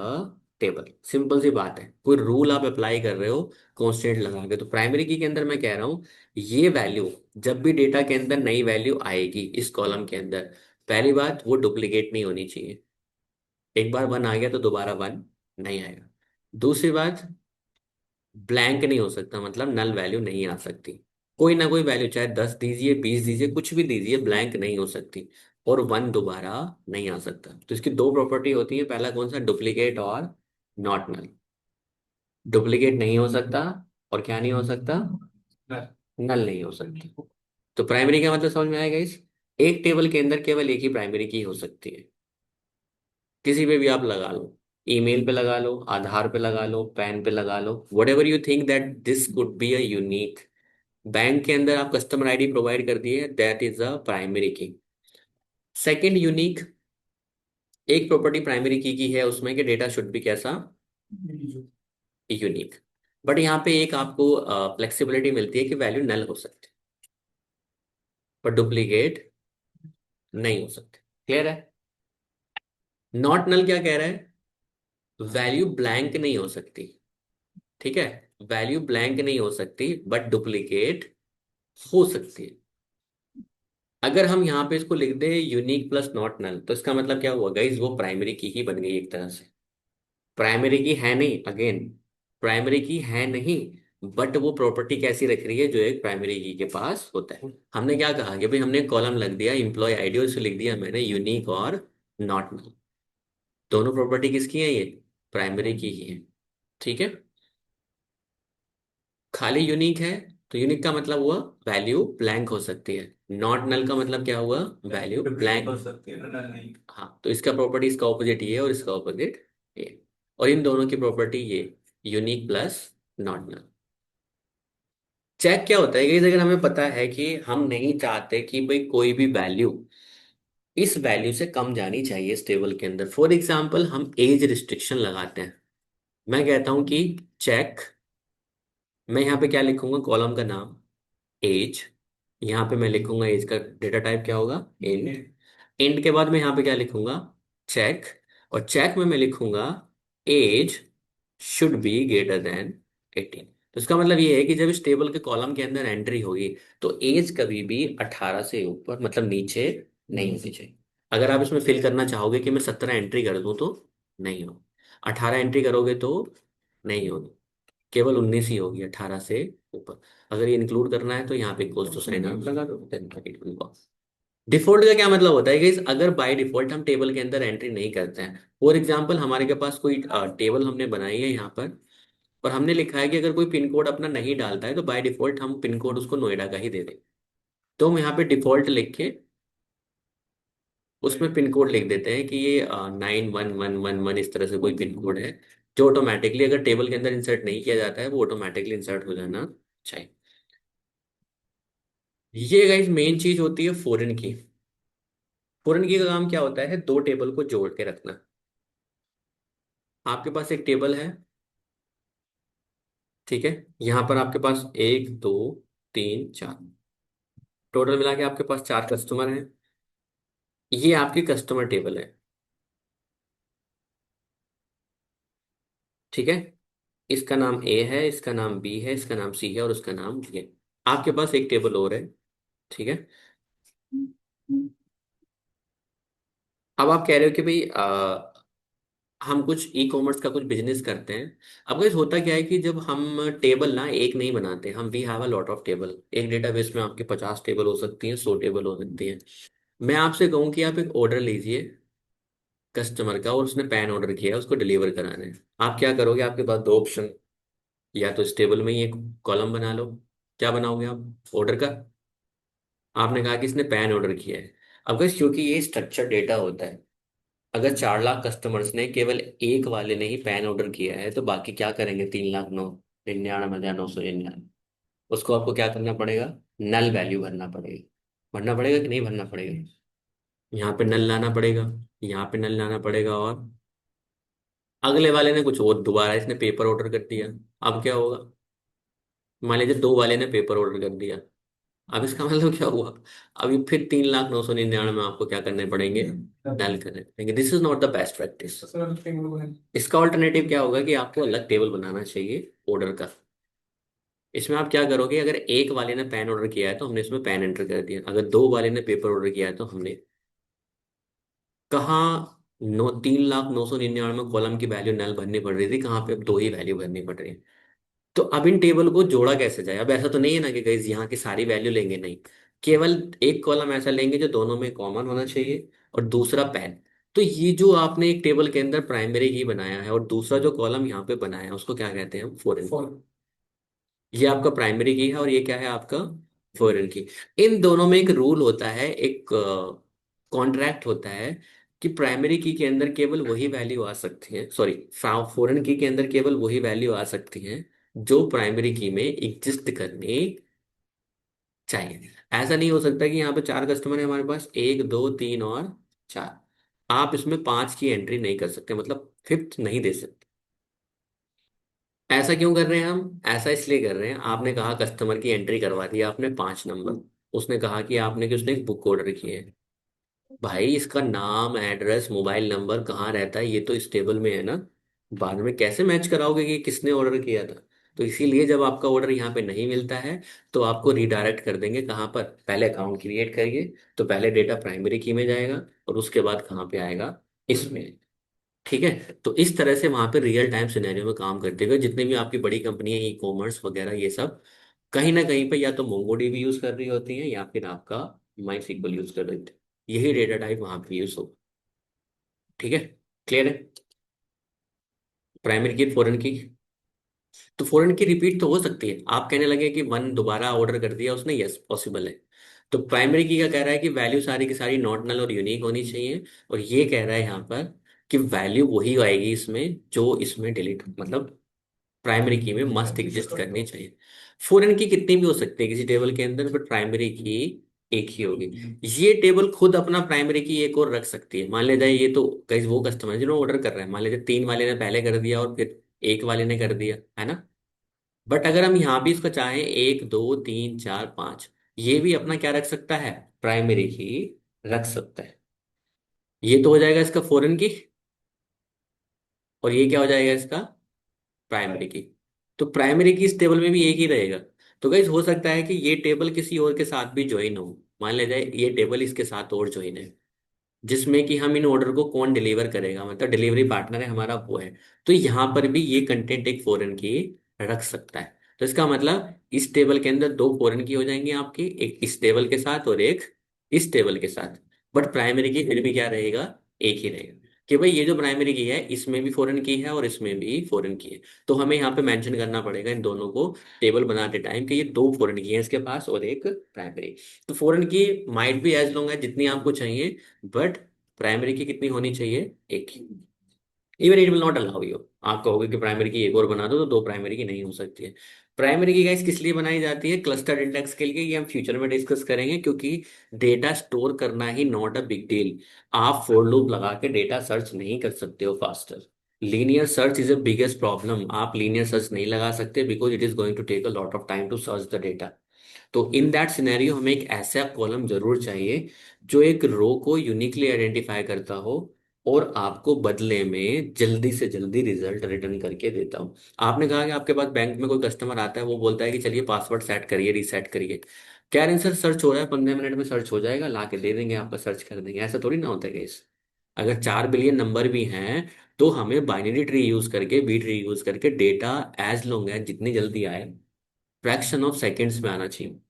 table. Simple सी बात है, कोई रूल आप अप्लाई कर रहे हो कॉन्स्टेंट लगा के। तो प्राइमरी की के अंदर मैं कह रहा हूँ, ये वैल्यू जब भी डेटा के अंदर नई वैल्यू आएगी इस कॉलम के अंदर, पहली बात वो डुप्लीकेट नहीं होनी चाहिए। एक बार वन आ गया तो दोबारा वन नहीं आएगा। दूसरी बात, ब्लैंक नहीं हो सकता, मतलब नल वैल्यू नहीं आ सकती। कोई ना कोई वैल्यू, चाहे 10 दीजिए 20 दीजिए, कुछ भी दीजिए, ब्लैंक नहीं हो सकती। और वन दोबारा नहीं आ सकता। तो इसकी दो प्रॉपर्टी होती है, पहला कौन सा, डुप्लीकेट और नॉट नल। डुप्लीकेट नहीं हो सकता, और क्या नहीं हो सकता, नल नहीं हो सकती। तो प्राइमरी का मतलब समझ में आएगा इस, एक टेबल के अंदर केवल एक ही प्राइमरी की हो सकती है, किसी पे भी आप लगा लो। ईमेल पे लगा लो, आधार पे लगा लो, पैन पे लगा लो, whatever you think that this could be a unique. Bank के अंदर आप कस्टमर आईडी प्रोवाइड कर दिए, that is a primary key. Second unique, एक प्रॉपर्टी प्राइमरी की है उसमें कि डेटा शुड बी कैसा, यूनिक। बट यहाँ पे एक आपको फ्लेक्सिबिलिटी मिलती है कि वैल्यू नल हो सकती है, पर डुप्लीकेट नहीं हो सकते। क्लियर है? नॉट नल क्या कह रहा है? वैल्यू ब्लैंक नहीं हो सकती। ठीक है, वैल्यू ब्लैंक नहीं हो सकती बट डुप्लीकेट हो सकती है। अगर हम यहाँ पे इसको लिख दें यूनिक प्लस नॉट नल, तो इसका मतलब क्या हुआ गाइस, वो प्राइमरी की ही बन गई एक तरह से। प्राइमरी की है नहीं, अगेन प्राइमरी की है नहीं, बट वो प्रॉपर्टी कैसी रख रही है जो एक प्राइमरी की के पास होता है। हमने क्या कहा कि भाई हमने कॉलम लग दिया एम्प्लॉय आईडी और उससे लिख दिया मैंने यूनिक और नॉट नल। दोनों प्रॉपर्टी किसकी है ये? प्राइमरी की ही है। ठीक है, खाली यूनिक है तो यूनिक का मतलब हुआ वैल्यू ब्लैंक हो सकती है, नॉट नल का मतलब क्या हुआ, वैल्यू ब्लैंक हो सकती है, नल नहीं। हाँ, तो इसका प्रॉपर्टी इसका ऑपोजिट ये और इसका ऑपोजिट ये, और इन दोनों की प्रॉपर्टी ये, unique plus not null. Check क्या होता है कि अगर हमें पता है कि हम नहीं चाहते कि भाई कोई भी वैल्यू इस वैल्यू से कम जानी चाहिए इस टेबल के अंदर, फॉर एग्जाम्पल हम एज रिस्ट्रिक्शन लगाते हैं। मैं कहता हूं कि चेक, मैं यहाँ पे क्या लिखूंगा, कॉलम का नाम एज, यहाँ पे मैं लिखूंगा एज का डेटा टाइप क्या होगा, इंट। इंट के बाद मैं यहाँ पे क्या लिखूंगा, चेक, और चेक में मैं लिखूंगा age should be greater than 18। तो इसका मतलब ये है कि जब इस टेबल के कॉलम के अंदर एंट्री होगी तो एज कभी भी 18 से ऊपर मतलब नीचे नहीं होनी चाहिए। अगर आप इसमें फिल करना चाहोगे कि मैं 17 एंट्री कर दूं तो नहीं हो, 18 एंट्री करोगे तो नहीं होगी, केवल 19 ही होगी 18 से ऊपर। अगर ये इंक्लूड करना है तो यहाँ पे इक्वल्स टू साइन आप लगा दो, then it will go। Default का क्या मतलब होता है कि अगर बाय डिफॉल्ट हम टेबल के अंदर एंट्री नहीं करते हैं, फॉर एग्जांपल हमारे के पास कोई टेबल हमने बनाई है यहाँ पर, और हमने लिखा है कि अगर कोई पिन कोड अपना नहीं डालता है तो बाय डिफॉल्ट हम पिन कोड उसको नोएडा का ही दे दें। तो हम यहाँ पे डिफॉल्ट लिख के उसमें पिन कोड लिख देते हैं कि ये 91111 इस तरह से कोई पिन कोड है, जो ऑटोमेटिकली अगर टेबल के अंदर इंसर्ट नहीं किया जाता है वो ऑटोमेटिकली इंसर्ट हो जाना चाहिए। ये गाइस मेन चीज होती है फॉरेन की। फॉरेन की का काम क्या होता है, दो टेबल को जोड़ के रखना। आपके पास एक टेबल है, ठीक है, यहाँ पर आपके पास एक दो तीन चार, टोटल मिला के आपके पास चार कस्टमर हैं। ये आपकी कस्टमर टेबल है, ठीक है। इसका नाम ए है, इसका नाम बी है, इसका नाम सी है और उसका नाम डी है। आपके पास एक टेबल और है, ठीक है। अब आप कह रहे हो कि भाई हम कुछ ई कॉमर्स का कुछ बिजनेस करते हैं। अब guys होता क्या है कि जब हम टेबल ना एक नहीं बनाते, हम we have a lot of table, एक डेटाबेस में आपके 50 टेबल हो सकती हैं, 100 टेबल हो सकती हैं। मैं आपसे कहूँ कि आप एक ऑर्डर लीजिए कस्टमर का और उसने पैन ऑर्डर किया है, उसको डिलीवर कराना है। आप क्या करोगे, आपके पास दो ऑप्शन, या तो इस टेबल में ही एक कॉलम बना लो। क्या बनाओगे आप, ऑर्डर का। आपने कहा कि इसने पैन ऑर्डर किया है। अब guys क्योंकि ये स्ट्रक्चर डेटा होता है, अगर 4 लाख कस्टमर्स ने केवल एक वाले ने ही पैन ऑर्डर किया है तो बाकी क्या करेंगे, 3,99,999। उसको आपको क्या करना पड़ेगा, नल वैल्यू भरना पड़ेगा। भरना पड़ेगा कि नहीं भरना पड़ेगा, यहाँ पे नल लाना पड़ेगा, यहाँ पे नल लाना पड़ेगा, और अगले वाले ने कुछ और दोबारा इसने पेपर ऑर्डर कर दिया। अब क्या होगा, मान लीजिए दो वाले ने पेपर ऑर्डर कर दिया। अब इसका मतलब क्या हुआ, अभी फिर 3,09,99 आपको क्या करने पड़ेंगे, नल करने पड़ेंगे। This is not the best practice. इसका ऑल्टरनेटिव क्या होगा कि आपको अलग टेबल बनाना चाहिए ऑर्डर का। इसमें आप क्या करोगे, अगर एक वाले ने पैन ऑर्डर किया है तो हमने इसमें पैन एंटर कर दिया, अगर दो वाले ने पेपर ऑर्डर किया है तो हमने कहाँ, 3,09,99 कॉलम की वैल्यू नल भरनी पड़ रही थी, कहाँ पे अब दो ही वैल्यू भरनी पड़ रही है। तो अब इन टेबल को जोड़ा कैसे जाए, अब ऐसा तो नहीं है ना कि गाइस यहाँ की सारी वैल्यू लेंगे, नहीं, केवल एक कॉलम ऐसा लेंगे जो दोनों में कॉमन होना चाहिए, और दूसरा पैन। तो ये जो आपने एक टेबल के अंदर प्राइमरी की बनाया है और दूसरा जो कॉलम यहाँ पे बनाया है उसको क्या कहते हैं, फॉरेन। ये आपका प्राइमरी की है और ये क्या है आपका फॉरेन की। इन दोनों में एक रूल होता है, एक कॉन्ट्रैक्ट होता है कि प्राइमरी की के अंदर केवल वही वैल्यू आ सकती है, सॉरी, फॉरेन की के अंदर केवल वही वैल्यू आ सकती है जो प्राइमरी की में एग्जिस्ट करनी चाहिए। ऐसा नहीं हो सकता कि यहाँ पे चार कस्टमर है हमारे पास, एक दो तीन और चार, आप इसमें पांच की एंट्री नहीं कर सकते, मतलब फिफ्थ नहीं दे सकते। ऐसा क्यों कर रहे हैं हम? ऐसा इसलिए कर रहे हैं, आपने कहा कस्टमर की एंट्री करवा दी आपने 5 नंबर, उसने कहा कि आपने कि उसने एक बुक ऑर्डर की है, भाई इसका नाम एड्रेस मोबाइल नंबर कहाँ रहता है ये तो इस टेबल में है ना, बाद में कैसे मैच कराओगे कि किसने ऑर्डर किया था? तो इसीलिए जब आपका ऑर्डर यहाँ पे नहीं मिलता है तो आपको रिडायरेक्ट कर देंगे कहाँ पर, पहले अकाउंट क्रिएट करिए, तो पहले डेटा प्राइमरी की में जाएगा और उसके बाद कहाँ पे आएगा, इसमें। ठीक है। तो इस तरह से वहां पे रियल टाइम सिनेरियो में काम करते हुए जितनी भी आपकी बड़ी कंपनियां ई कॉमर्स वगैरह ये सब कहीं ना कहीं पे या तो मोंगोडीबी यूज कर रही होती हैं या फिर आपका माई सिक्वल यूज कर रही थी, यही डेटा टाइप वहां पे यूज हो। ठीक है, क्लियर है? प्राइमरी की फॉरेन की, तो फॉरेन की रिपीट तो हो सकती है, आप कहने लगे कि वन दोबारा ऑर्डर कर दिया उसने, यस पॉसिबल है। तो प्राइमरी की क्या कह रहा है कि वैल्यू सारी की सारी नॉट नल और यूनिक होनी चाहिए, और ये कह रहा है यहाँ पर कि वैल्यू वही आएगी इसमें जो इसमें डिलीट, मतलब प्राइमरी की में मस्ट एग्जिस्ट करनी चाहिए। फॉरेन की कितनी भी हो सकती है किसी टेबल के अंदर, बट प्राइमरी की एक ही होगी। ये टेबल खुद अपना प्राइमरी की एक और रख सकती है, मान ले जाए ये तो कई वो कस्टमर जिन्होंने ऑर्डर कर रहे हैं, मान लीजिए तीन वाले ने पहले कर दिया और फिर एक वाले ने कर दिया है ना, बट अगर हम यहाँ भी इसका चाहें एक दो तीन चार पांच, ये भी अपना क्या रख सकता है, प्राइमरी की रख सकता है। ये तो हो जाएगा इसका फॉरेन की, और ये क्या हो जाएगा इसका प्राइमरी की। तो प्राइमरी की इस टेबल में भी एक ही रहेगा। तो गाइस हो सकता है कि ये टेबल किसी और के साथ भी ज्वाइन हो, मान ले जाए ये टेबल इसके साथ और ज्वाइन है, जिसमें कि हम इन ऑर्डर को कौन डिलीवर करेगा, मतलब डिलीवरी पार्टनर है हमारा वो है, तो यहाँ पर भी ये कंटेंट एक फॉरेन की रख सकता है। तो इसका मतलब इस टेबल के अंदर दो फॉरेन की हो जाएंगी आपकी, एक इस टेबल के साथ और एक इस टेबल के साथ, बट प्राइमरी की फिर भी क्या रहेगा, एक ही रहेगा, कि भाई ये जो प्राइमरी की है इसमें भी फॉरेन की है और इसमें भी फॉरेन की है। तो हमें यहाँ पे मेंशन करना पड़ेगा इन दोनों को टेबल बनाते टाइम कि ये दो फॉरेन की है इसके पास और एक प्राइमरी। तो फॉरेन की माइट भी एज लॉन्ग है जितनी आपको चाहिए, बट प्राइमरी की कितनी होनी चाहिए, एक ही। Even it will not allow you, आप कहोगे कि प्राइमरी की एक और बना दो, तो दो प्राइमरी की नहीं हो सकती है। प्राइमरी की गाइस किस लिए बनाई जाती है, क्लस्टर इंडेक्स के लिए, ये हम फ्यूचर में डिस्कस करेंगे, क्योंकि डेटा स्टोर करना ही नॉट अ बिग डील। आप फॉर लूप लगा के डेटा सर्च नहीं कर सकते हो faster. Linear search is a biggest problem, आप लीनियर सर्च नहीं लगा सकते because it is going to take a lot of time to search the data. तो इन दैट सिनेरियो हमें एक ऐसा कॉलम जरूर चाहिए जो एक रो को यूनिकली आइडेंटिफाई करता हो और आपको बदले में जल्दी से जल्दी रिजल्ट रिटर्न करके देता हो। आपने कहा कि आपके पास बैंक में कोई कस्टमर आता है, वो बोलता है कि चलिए पासवर्ड सेट करिए, रीसेट करिए, क्या आंसर सर्च हो रहा है, 15 मिनट में सर्च हो जाएगा, ला के दे देंगे आपका, सर्च कर देंगे, ऐसा थोड़ी ना होता है केस। अगर 4 बिलियन नंबर भी हैं तो हमें बाइनरी ट्री यूज करके, बी ट्री यूज करके डेटा एज लॉन्ग एज जितनी जल्दी आए, फ्रैक्शन ऑफ सेकेंड्स में आना चाहिए।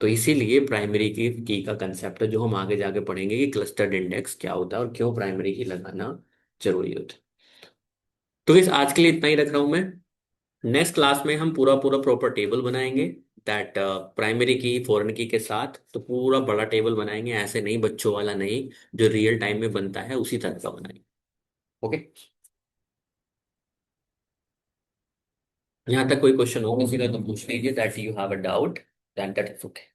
तो इसीलिए प्राइमरी की का कंसेप्ट है जो हम आगे जाके पढ़ेंगे कि क्लस्टर्ड इंडेक्स क्या होता है और क्यों प्राइमरी की लगाना जरूरी होता है। तो इस आज के लिए इतना ही रख रहा हूं मैं। नेक्स्ट क्लास में हम पूरा पूरा प्रॉपर टेबल बनाएंगे, दैट प्राइमरी की फॉरेन की के साथ, तो पूरा बड़ा टेबल बनाएंगे, ऐसे नहीं बच्चों वाला नहीं, जो रियल टाइम में बनता है उसी तरह का बनाएंगे। ओके, यहाँ तक कोई क्वेश्चन हो किसी का तो पूछ लीजिए, that you have a doubt, that is okay.